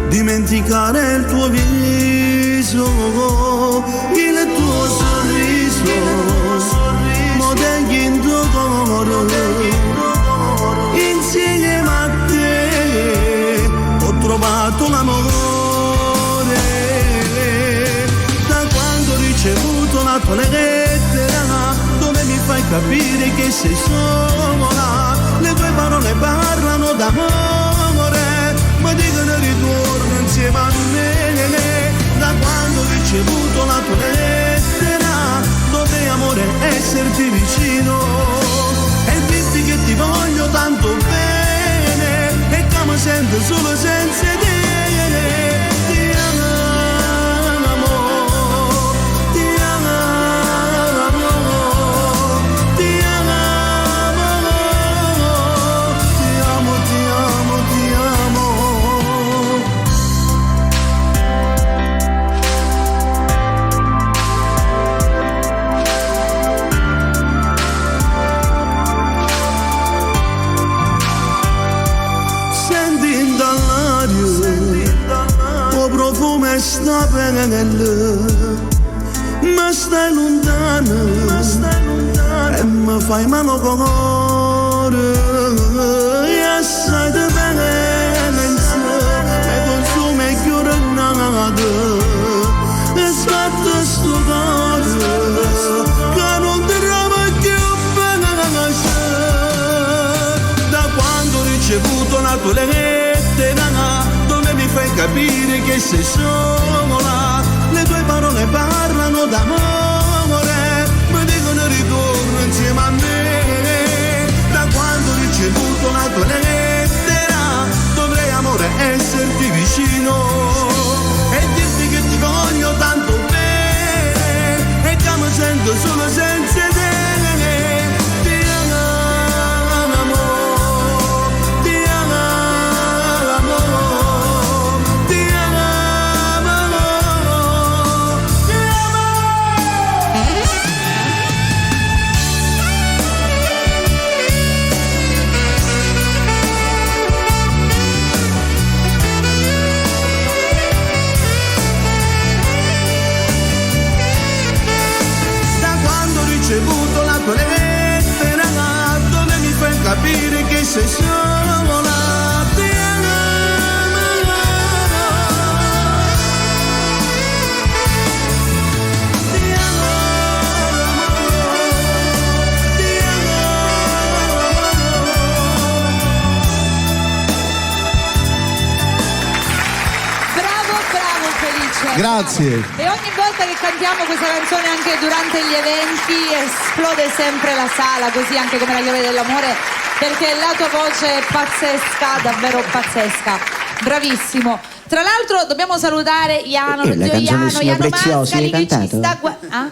dimenticare il tuo viso, il tuo sorriso, mo tengo in tuo cuore, insieme a te ho trovato l'amore, da quando ho ricevuto la tua lettera, dove mi fai capire che sei sola, le tue parole parlano d'amore, ma dicono ritorno insieme a me, da quando ho ricevuto la tua lettera, dove amore esserti vicino, e dirti che ti voglio tanto bene, e che mi sento solo senza te. Sta bene, ma stai lontano, e mi fai male cuore, e assai di venenza mi consuma e chiude nato, e sbatte sto cuore che non ti trova più bene, da quando ho ricevuto la tua lettera, mi fai capire che sei sola, le tue parole parlano d'amore, mi dicono ritorno insieme a me, da quando ho ricevuto la tua lettera, dovrei amore esserti vicino, e dirti che ti voglio tanto bene, e che mi sento solo senza te. Ricevuto la tua lettera, dove mi fai capire che sei sola, ti amo, ti amo, ti Bravo Felice. Grazie. E ogni volta che cantiamo questa canzone anche durante gli eventi esplode sempre la sala, così anche come la chiave dell'amore, perché la tua voce è pazzesca, davvero pazzesca. Bravissimo. Tra l'altro dobbiamo salutare Iano, lo La zio canzone del Iano, signor Iano Preziosi Mascali hai che ci cantato? sta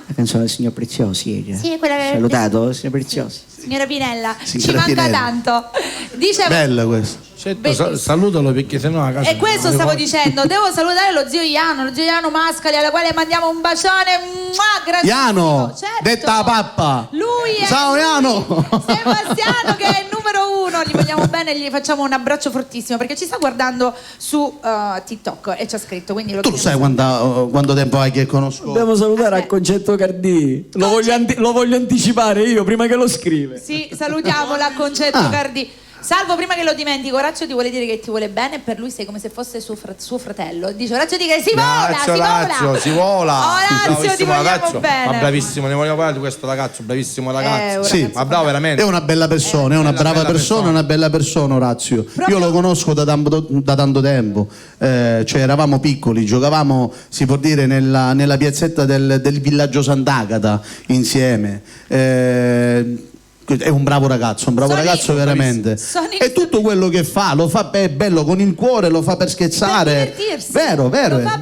La canzone del signor Preziosi. Sì, è quella che... Salutato, signor Preziosi. Signora Pinella, Signora ci manca Pinella. tanto. Dicevo, Bella questa. Certo, Bellissimo. salutalo perché sennò a casa. E questo stavo dicendo, devo salutare lo zio Iano Mascali, alla quale mandiamo un bacione. Grandissimo. Iano, Certo. detta pappa. Lui è Ciao, Iano. Sebastiano, che è il numero 1. Gli vogliamo bene e gli facciamo un abbraccio fortissimo perché ci sta guardando su TikTok e ci ha scritto. Quindi Tu lo sai quanto tempo hai che conosco? Dobbiamo salutare a Concetto Cardì. Lo voglio anticipare io prima che lo scrive. Sì, salutiamola a Concetto Cardì. Salvo, prima che lo dimentico, Orazio ti vuole dire che ti vuole bene, per lui sei come se fosse suo fratello. Dice Orazio di che si vola. Orazio ti vogliamo bene. Ma bravissimo, ne voglio parlare di questo ragazzo, bravissimo ragazzo. Sì, ma bravo veramente. È una bella persona, è una brava persona, una bella persona Orazio. Io lo conosco da tanto tempo, cioè eravamo piccoli, giocavamo, si può dire, nella piazzetta del villaggio Sant'Agata insieme. È un bravo ragazzo veramente. E tutto quello che fa lo fa bello con il cuore, lo fa per scherzare. Per divertirsi. Vero,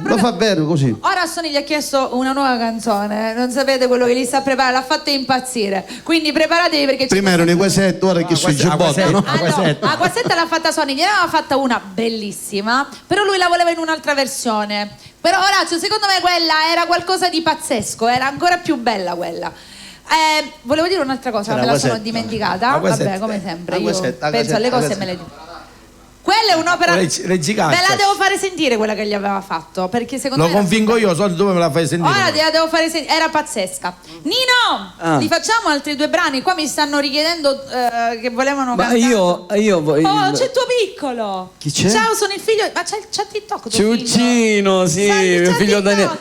lo fa vero così. Ora Sony gli ha chiesto una nuova canzone, non sapete quello che gli sta preparando, l'ha fatto impazzire. Quindi preparatevi perché prima erano i Quesetto, ora che sono i Giubbotto, no? La Quasetta l'ha fatta Sony, gliene aveva fatta una bellissima, però lui la voleva in un'altra versione. Però Orazio, secondo me quella era qualcosa di pazzesco, era ancora più bella quella. Volevo dire un'altra cosa, ma me la sono dimenticata. Vabbè, come sempre, io penso alle cose e me le dico. Quella è un'opera. Me la devo fare sentire quella che gli aveva fatto. Perché secondo me. Lo convinco io, so dove me la fai sentire. Ora te la devo fare sentire. Era pazzesca. Nino! Li facciamo altri 2 brani? Qua mi stanno richiedendo che volevano Ma cantare. io Oh, c'è tuo piccolo! Chi c'è? Ciao, sono il figlio. Ma c'ha TikTok tuo Ciuccino, sì, figlio? mio figlio Daniele.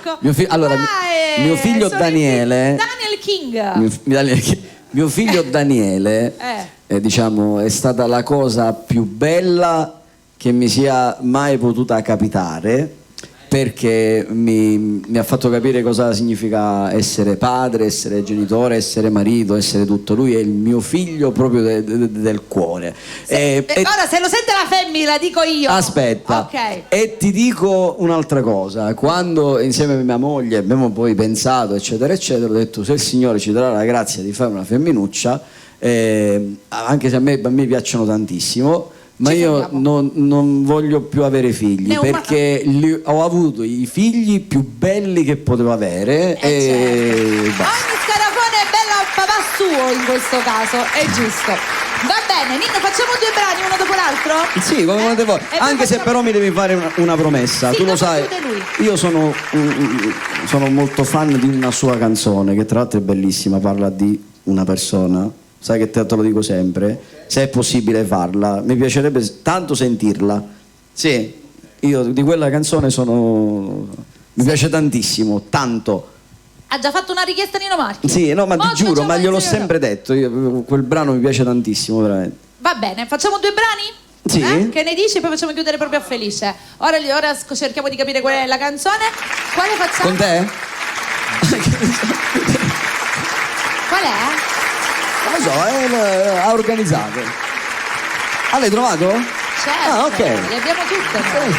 Mio figlio Daniele. Daniel King. Mio figlio Daniele, diciamo, è stata la cosa più bella che mi sia mai potuta capitare, perché mi ha fatto capire cosa significa essere padre, essere genitore, essere marito, essere tutto. Lui è il mio figlio proprio del cuore. Ora se lo sente la femmina, dico io. Aspetta, Ok. e ti dico un'altra cosa. Quando insieme a mia moglie abbiamo poi pensato eccetera eccetera, ho detto se il Signore ci darà la grazia di fare una femminuccia, anche se a me i bambini piacciono tantissimo, ma io non voglio più avere figli, perché ho avuto i figli più belli che potevo avere, Ogni scarafone è bello al papà suo in questo caso, è giusto. Va bene, Nino, facciamo 2 brani uno dopo l'altro? Sì, come volete voi. Anche se però mi devi fare una promessa. Sì, tu lo sai, io sono molto fan di una sua canzone, che tra l'altro è bellissima, parla di una persona. Sai che te lo dico sempre, se è possibile farla, mi piacerebbe tanto sentirla. Sì, io di quella canzone mi piace tantissimo, tanto. Ha già fatto una richiesta Nino Marchi? Sì, no, ma ti giuro, ma gliel'ho sempre detto, quel brano mi piace tantissimo, veramente. Va bene, facciamo 2 brani? Sì. Che ne dici? Poi facciamo chiudere proprio a Felice. Ora cerchiamo di capire qual è la canzone. Quale facciamo? Con te? Qual è? Non lo so, ha organizzato. L'hai trovato? Certo, ok. Le abbiamo tutte noi.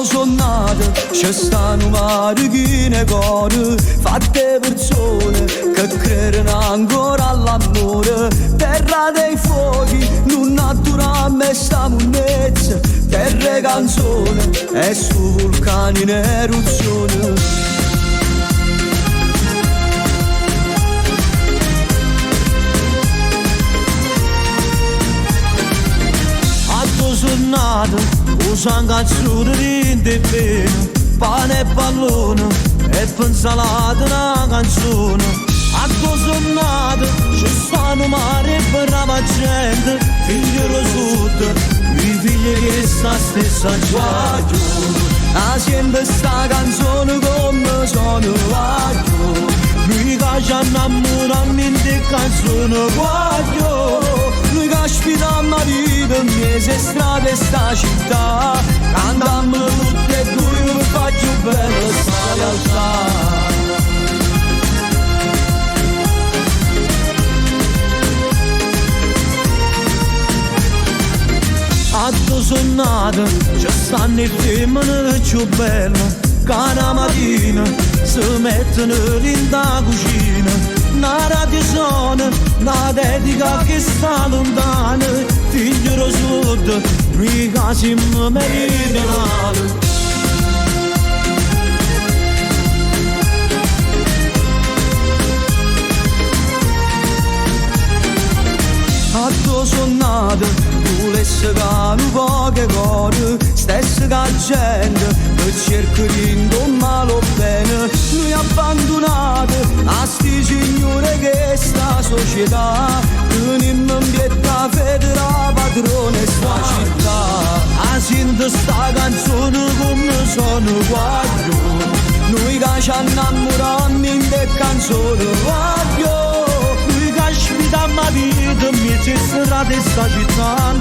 Sono nato, c'è stanno marichine cuore, fatte persone che credono ancora all'amore. Terra dei fuochi, non natura me sta monnezza, terra canzone e su vulcani in eruzione. Sono nato, usan canzone di bene, pane e pallone e pensalata una canzone. A sono nato, ci stanno mare e brava gente, figlio lo sud, i figli che sta stessa gente. La sente sta canzone come sono guaglio, lui che ci innamorami di canzone guaglio. Lui che ospita la vita, mese strada e sta città, cantammo tutte e 2, mi faccio bene sta realtà. femmina più bella che una mattina si mettono in da cucina, una radio suona, una dedica che sta lontana, figlio lo sud, noi casi meridionali. A tuo sonnato, volesse che un poche cuore, stesse che gente, che cerca di indommarlo bene, noi abbandonati a sti signore che sta società, venimmo in pietà federa padrone sta città, a sento sta canzone come sono quattro, noi che ci innamoriamo in te canzone quattro. Caspita ma vita mi c'è strada in sta città,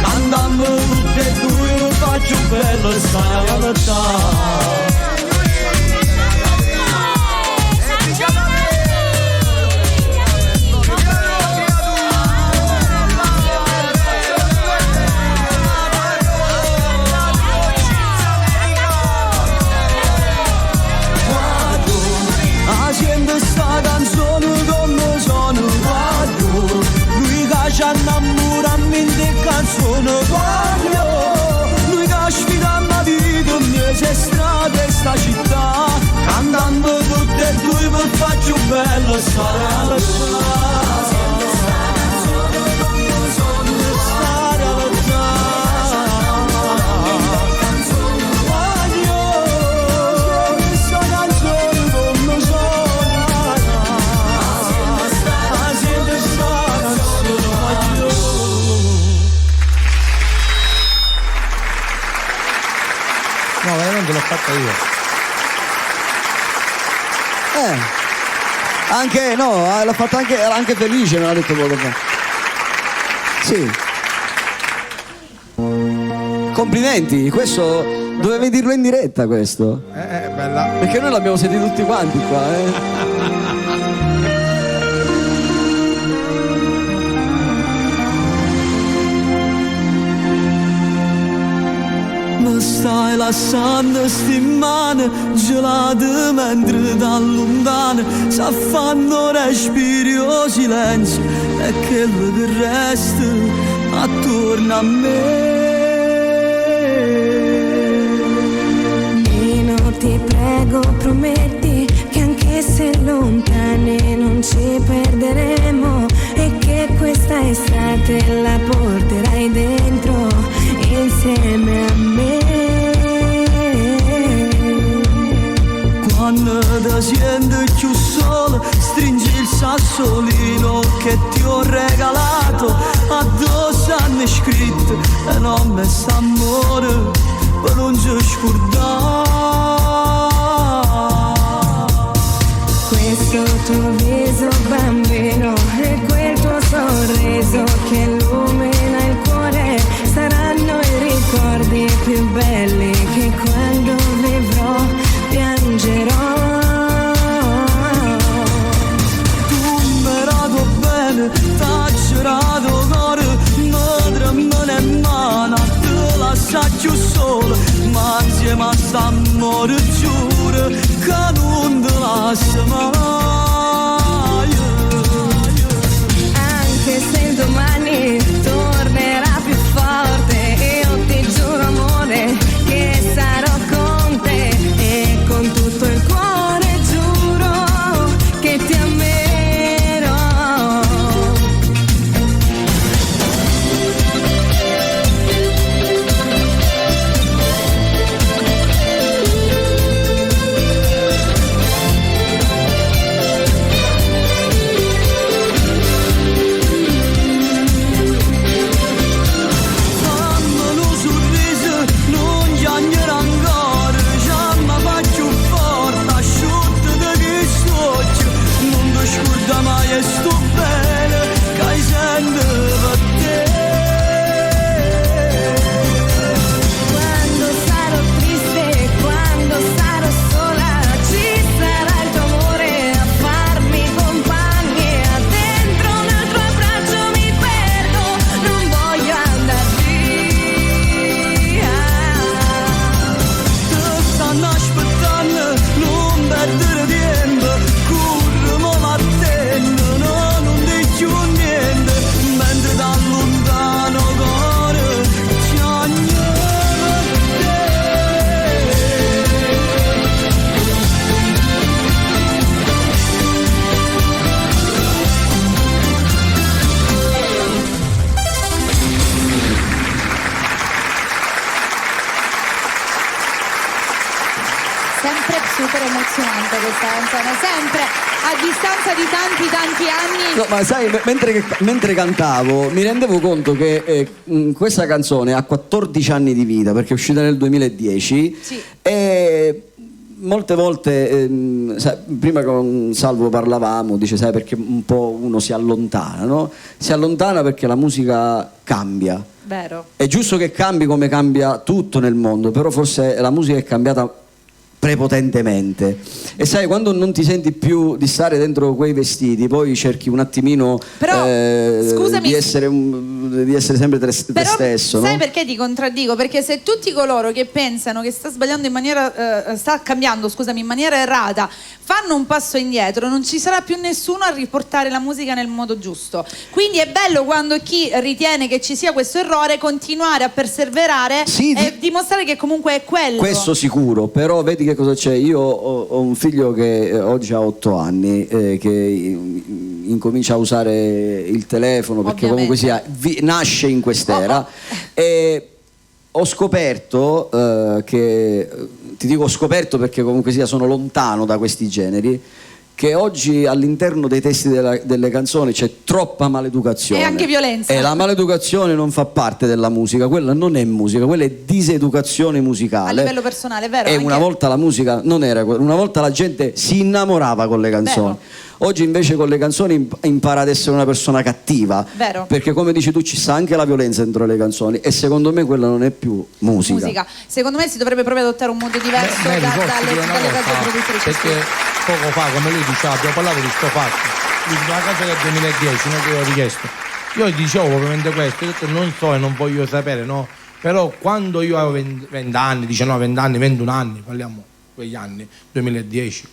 cantando tutte e due lo faccio bello stare a lottare. Sento sta canzone come sono quattro, lui che ci innamoriamo in te canzone quattro, lui che sfida la vita mia se strada in sta città, cantando tutte e due per faccio bello stare a lottare. No, veramente l'ho fatta io. Anche, no, l'ha fatto anche, era anche felice, me l'ha detto poco fa. Sì. Complimenti, questo dovevi dirlo in diretta questo. Bella. Perché noi l'abbiamo sentito tutti quanti qua, Stai lasciando sti mani gelate mentre da lontano si fanno respiri o silenzio e quello che resta attorno a me. Nino, ti prego, prometti che anche se lontani non ci perderemo e che questa estate la porterai dentro insieme a me. Quando ti senti più solo, stringi il sassolino che ti ho regalato, addosso hanno scritto e non mi sta amore per non ci scordare. Questo tuo viso bambino e quel tuo sorriso che illumina il cuore saranno i ricordi più belli che quando vivrò piangerò. Tu mi rato bene, t'ha girato cuore, madre me ne mano, te la sa più sola, ma insieme a st'amore giuro che non te lascia mai. Anche se domani tornerà più forte, io ti giuro amore che sarò con te e con tutto il cuore giuro che ti amerò. Sempre super emozionante questa canzone, sempre a distanza di tanti anni. No, ma sai, mentre cantavo mi rendevo conto che questa canzone ha 14 anni di vita perché è uscita nel 2010 Sì. e molte volte, sai, prima con Salvo parlavamo, dice sai perché un po' uno si allontana, no? Si allontana perché la musica cambia. Vero. È giusto che cambi come cambia tutto nel mondo, però forse la musica è cambiata prepotentemente e sai quando non ti senti più di stare dentro quei vestiti poi cerchi un attimino Però, scusami, di essere sempre te stesso, sai no? perché ti contraddico? Perché se tutti coloro che pensano che sta sbagliando in maniera sta cambiando, scusami, in maniera errata fanno un passo indietro, non ci sarà più nessuno a riportare la musica nel modo giusto. Quindi è bello quando chi ritiene che ci sia questo errore continuare a perseverare Sì, e dimostrare che comunque è quello. Questo sicuro, però vedi che cosa c'è? Io ho un figlio che oggi ha 8 anni, che incomincia a usare il telefono perché Ovviamente. comunque sia, nasce in quest'era e ho scoperto ti dico scoperto perché comunque sia sono lontano da questi generi, che oggi all'interno dei testi delle canzoni c'è troppa maleducazione. E anche violenza. E la maleducazione non fa parte della musica, quella non è musica, quella è diseducazione musicale. A livello personale, vero? E Anche- una volta la musica non era una volta la gente si innamorava con le canzoni. Vero. Oggi invece con le canzoni impara ad essere una persona cattiva. Vero. Perché come dici tu ci sta anche la violenza dentro le canzoni e secondo me quella non è più musica. Secondo me si dovrebbe proprio adottare un modo diverso Mary, posso dalle dire una case cosa? produttrici. Perché poco fa, come lui diceva, abbiamo parlato di sto fatto. Lui dice una canzone del 2010, non che io ho richiesto. Io gli dicevo ovviamente questo, ho detto non so e non voglio sapere, no? Però quando io avevo 20 anni, 19, 20 anni, 21 anni, parliamo quegli anni, 2010,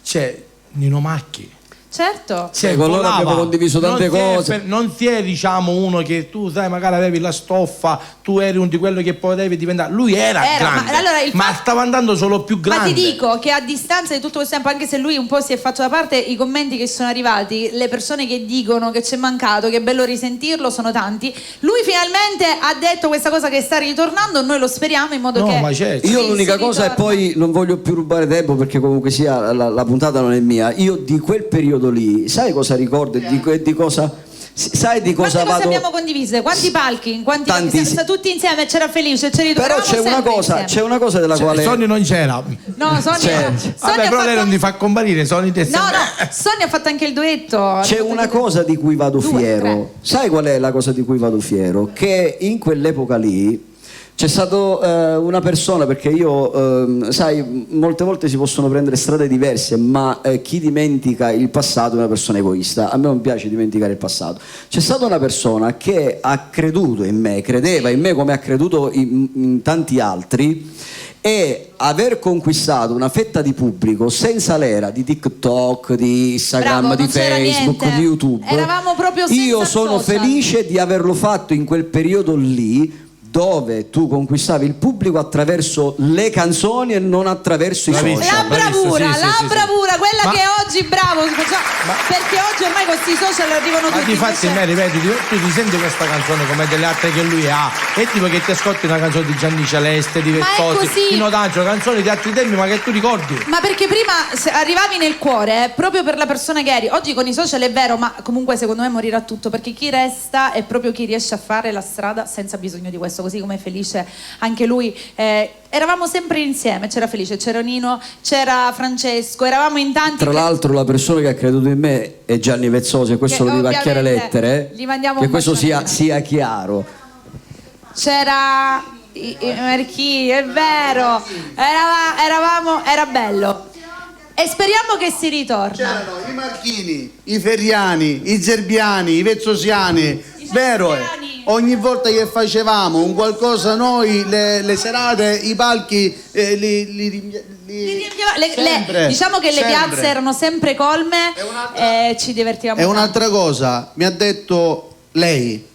c'è Nino Macchi. Certo. Cioè, con loro volava. abbiamo condiviso tante cose. Non si è, diciamo, uno che tu sai magari avevi la stoffa, tu eri uno di quello che potevi diventare. Lui era grande, ma allora ma stava andando solo più grande. Ma ti dico che a distanza di tutto questo tempo, anche se lui un po' si è fatto da parte, i commenti che sono arrivati, le persone che dicono che c'è mancato, che è bello risentirlo, sono tanti. Lui finalmente ha detto questa cosa che sta ritornando, noi lo speriamo in modo No, che... ma certo. Io sì, l'unica si cosa, e ritorna. poi non voglio più rubare tempo perché comunque sia la puntata non è mia, io di quel periodo lì, sai cosa ricordo e di cosa... Sai di cosa Quante cose vado... abbiamo condivise? Quanti palchi? In quanti Tantissimi. sta tutti insieme, c'era Felice, ci Però ritrovavamo c'è una cosa della quale... Sony non c'era. No, Sonia, C'è. Sonia Vabbè, ha però lei fatto... non ti fa comparire, Sony te No, Sonia ha fatto anche il duetto. C'è una cosa di cui vado Due, fiero. tre. Sai qual è la cosa di cui vado fiero? Che in quell'epoca lì c'è stato una persona, perché io, sai, molte volte si possono prendere strade diverse, ma chi dimentica il passato è una persona egoista. A me non piace dimenticare il passato. C'è stata una persona che ha creduto in me, credeva in me come ha creduto in tanti altri, e aver conquistato una fetta di pubblico senza l'era di TikTok, di Instagram, Bravo, di non c'era Facebook, niente. di YouTube. Eravamo proprio senza Io sono social. felice di averlo fatto in quel periodo lì, dove tu conquistavi il pubblico attraverso le canzoni e non attraverso i Bravissimo. social. La bravura, Bravissimo, sì, la sì, sì. bravura, quella Ma- che oggi bravo, perché oggi ormai con questi social arrivano Ma tutti. di fatti, invece- Mary, vedi, tu ti senti questa canzone come delle altre che lui ha, è tipo che ti ascolti una canzone di Gianni Celeste, di Ma è Vezzotti, così. Pino D'Angelo, canzoni di altri tempi, ma che tu ricordi? Ma perché prima arrivavi nel cuore, proprio per la persona che eri. Oggi con i social è vero, ma comunque secondo me morirà tutto, perché chi resta è proprio chi riesce a fare la strada senza bisogno di questo, così come Felice, anche lui. Eravamo sempre insieme, c'era Felice, c'era Nino, c'era Francesco, eravamo in tanti. Tra l'altro la persona che ha creduto in me è Gianni Vezzosi, e questo Che lo dico a chiare ovviamente lettere, gli mandiamo che un questo bacione. sia chiaro. C'era i Marchini, è vero, era bello. E speriamo che si ritorni. C'erano i Marchini, i Ferriani, i Zerbiani, i Vezzosiani. Vero è. Zerbiani. Ogni volta che facevamo un qualcosa noi, le serate, i palchi sempre, diciamo che le sempre. piazze erano sempre colme e ci divertivamo E tanto. un'altra cosa, mi ha detto lei,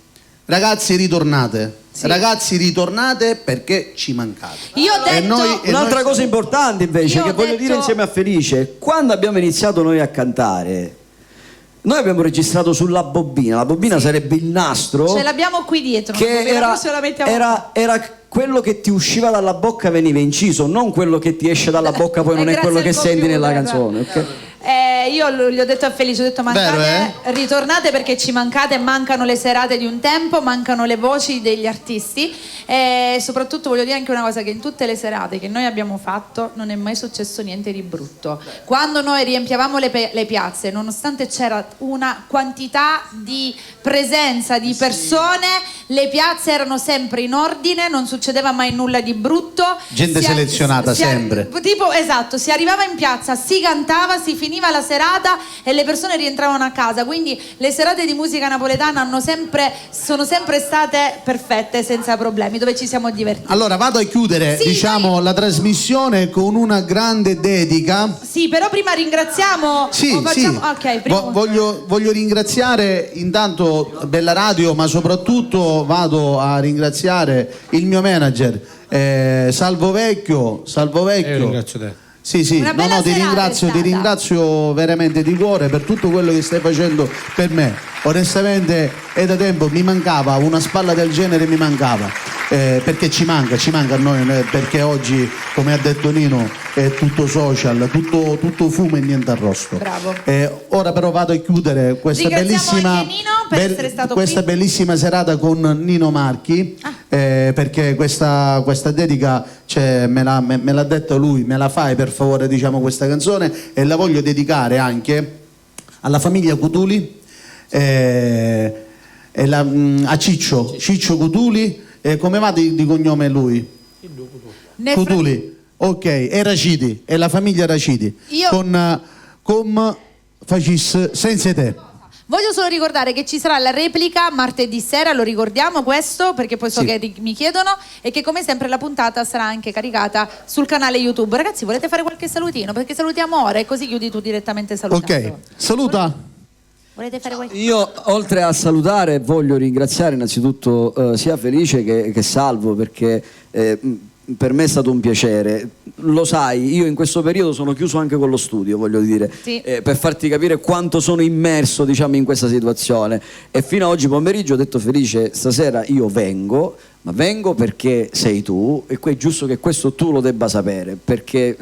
ragazzi ritornate. Sì. Ragazzi ritornate perché ci mancate. Io ho detto Un'altra cosa importante invece, Io che ho voglio detto- dire insieme a Felice, quando abbiamo iniziato noi a cantare, Noi abbiamo registrato sulla bobina, la bobina sarebbe il nastro Ce l'abbiamo qui dietro. che era quello che ti usciva dalla bocca veniva inciso, non quello che ti esce dalla bocca poi non è quello che senti nella canzone, ok? Io gli ho detto a Felice, ho detto mancate, ritornate perché ci mancate, mancano le serate di un tempo, mancano le voci degli artisti e soprattutto voglio dire anche una cosa, che in tutte le serate che noi abbiamo fatto non è mai successo niente di brutto. Quando noi riempiavamo le piazze, nonostante c'era una quantità di presenza di persone, le piazze erano sempre in ordine, non succedeva mai nulla di brutto. Gente selezionata sempre. Tipo, esatto, si arrivava in piazza, si cantava, si finiva la serata e le persone rientravano a casa, quindi le serate di musica napoletana sono sempre state perfette, senza problemi, dove ci siamo divertiti. Allora vado a chiudere la trasmissione con una grande dedica. Sì, però prima ringraziamo. Ok, prima. Voglio ringraziare intanto Bella Radio, ma soprattutto vado a ringraziare il mio manager Salvo Vecchio. Io ringrazio te. Sì, ti ringrazio veramente di cuore per tutto quello che stai facendo per me. Onestamente è da tempo, mi mancava una spalla del genere, mi mancava, perché ci manca a noi, perché oggi, come ha detto Nino, è tutto social, tutto fumo e niente arrosto. Bravo. Ora però vado a chiudere questa bellissima serata con Nino Marchi, perché questa dedica me l'ha detta lui, me la fai per favore, questa canzone, e la voglio dedicare anche alla famiglia Cutuli, a Ciccio Cutuli, come va di cognome lui? Cutuli, ok, e Raciti, e la famiglia Raciti, con Facis senza te. Voglio solo ricordare che ci sarà la replica martedì sera, lo ricordiamo questo perché poi so che mi chiedono, e che come sempre la puntata sarà anche caricata sul canale YouTube. Ragazzi, volete fare qualche salutino? Perché salutiamo ora e così chiudi tu direttamente salutando. Ok, saluta. Volete fare qualche... Io oltre a salutare voglio ringraziare innanzitutto sia Felice che Salvo, perché per me è stato un piacere. Lo sai, io in questo periodo sono chiuso anche con lo studio, voglio dire, per farti capire quanto sono immerso, in questa situazione. E fino a oggi pomeriggio ho detto: Felice, stasera io vengo, ma vengo perché sei tu, e è giusto che questo tu lo debba sapere, perché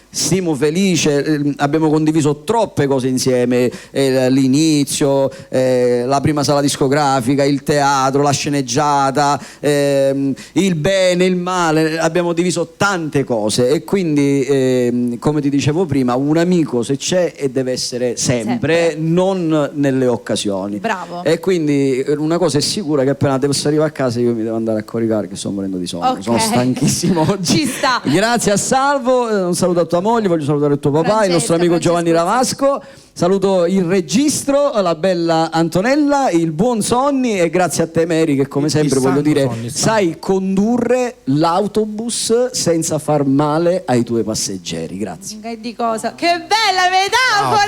stimo Felice, abbiamo condiviso troppe cose insieme, l'inizio, la prima sala discografica, il teatro, la sceneggiata, il bene, il male, abbiamo diviso tante cose, e quindi come ti dicevo prima, un amico se c'è e deve essere sempre. Non nelle occasioni. Bravo. E quindi una cosa è sicura, che appena devo arrivare a casa io mi devo andare a coricare, che sto morendo di sonno. Sono stanchissimo oggi. Ci sta. Grazie a Salvo, un saluto a tua moglie, voglio salutare il tuo papà, il nostro amico Giovanni Ravasco, saluto il registro, la bella Antonella, il buon Sonny, e grazie a te Mary, che come sempre voglio dire sai condurre l'autobus senza far male ai tuoi passeggeri. Grazie. Di cosa? Che bella metafora!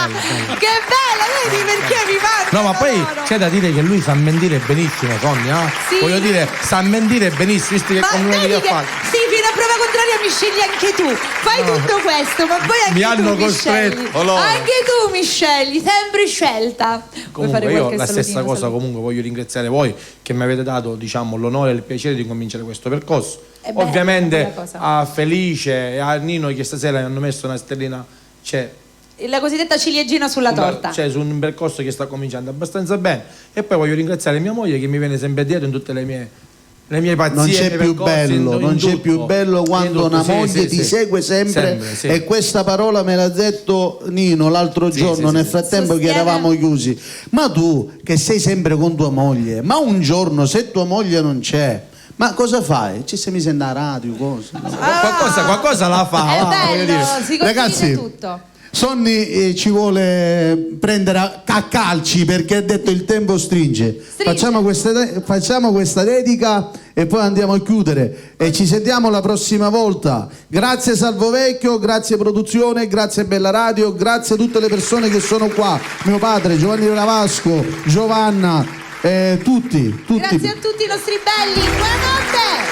Bella. Che bella, vedi perché mi manca? No, ma poi c'è da dire che lui sa mentire benissimo, Sonny, Sì. Voglio dire, sa mentire benissimo, visto che con lui vedi a che, fare. sì, fino a prova contraria mi scegli anche tu. Fai tutto questo, ma poi anche Mi tu hanno mi costretto, scegli. loro. Anche tu mi scegli, sempre scelta. Vuoi Comunque fare io qualche la stessa salutino, cosa saluto? comunque voglio ringraziare voi che mi avete dato l'onore e il piacere di cominciare questo percorso. Ovviamente a Felice e a Nino, che stasera mi hanno messo una stellina, la cosiddetta ciliegina sulla torta. Su un percorso che sta cominciando abbastanza bene. E poi voglio ringraziare mia moglie, che mi viene sempre dietro in tutte le mie pazzie. Non c'è più bello quando una moglie ti segue sempre. E questa parola me l'ha detto Nino l'altro giorno, nel frattempo che eravamo chiusi. Ma tu che sei sempre con tua moglie, ma un giorno se tua moglie non c'è, ma cosa fai? Ci sei mica in radio, cosa? No? Qualcosa la fa. È bello, si condivide Ragazzi, tutto. Sonny ci vuole prendere a calci, perché ha detto il tempo stringe. Facciamo questa dedica e poi andiamo a chiudere e ci sentiamo la prossima volta. Grazie Salvo Vecchio, grazie produzione, grazie Bella Radio, grazie a tutte le persone che sono qua, mio padre Giovanni Ravasco, Giovanna, tutti. Grazie a tutti i nostri belli, buonanotte.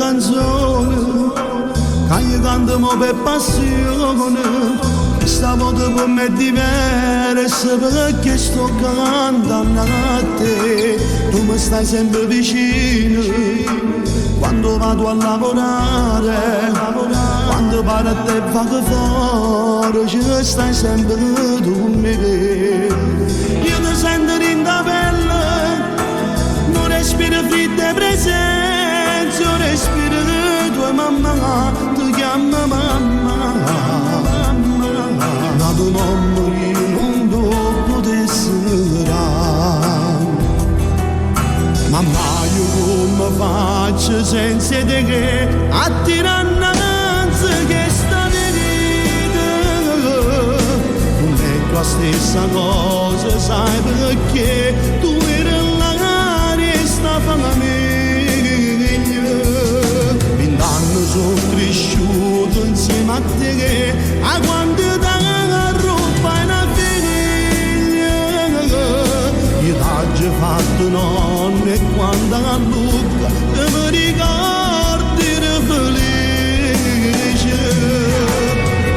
canzone che io cantiamo per passione. Stavolta per me è diversa perché sto cantando a te. Tu mi stai sempre vicino quando vado a lavorare, quando pare a te vago fuori ci stai sempre tu con me. Io ti sento in da pelle, non respiro fredda presenza, io respiro tua mamma, ti chiama mamma. Ma tu mamma io non ti potessi dare. Mamma io come faccio senza te che a tirannanza che sta venita. Non è la stessa cosa, sai perché tu eri l'aria e sta famiglia. 20 anni sono cresciuto insieme a te che a quando t'ha roba una figlia. Io t'ho già fatto nonno e quando a Luca te mi ricordi eri felice.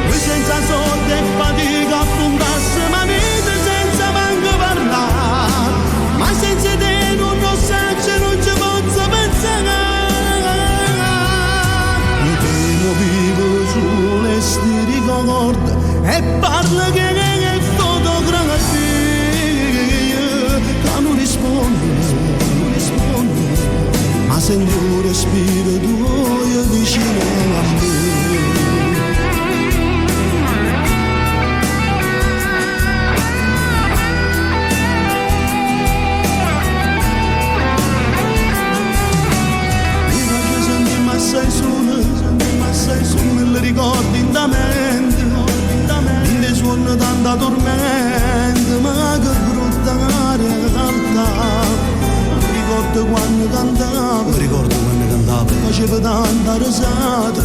Lui senza soldi e fatica affrontasse ma vita senza manco parlare. Ma senza te non lo saggio, non ci posso pensare. Io tengo vivo sulle sti ricordi e parla che è fotografia. Che non risponde, ma sento il respiro tuo vicino a me. Assai su, me li ricordi in da mente, in dei suoni tanta tormenta, ma che brutta realtà. Ricordo quando cantavo, facevo tanta risata,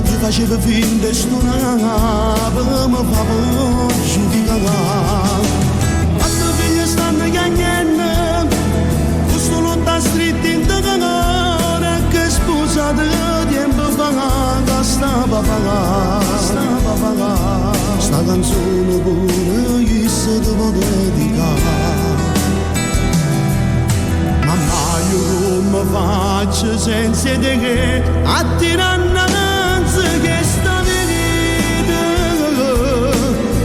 mi facevo finta e stonava, mi facevo giudicare. Quando figli stanno chiagnendo, questo non sta stretto in te canore, che sposate tempo fa, che stava a pagare. Sta canzone pure chi se devo dedicare. Mamma io come faccio senza te che a tirannanza che sta venita.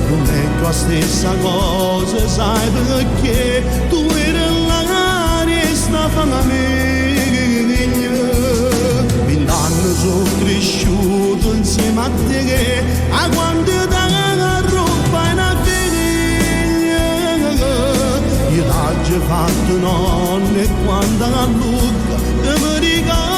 Non è la stessa cosa, sai perché tu eri l'aria e sta famiglia. 20 anni sono cresciuto insieme a te che a quando t'ha roba una figlia. Io t'ho già fatto nonno e quando a Luca te mi ricordo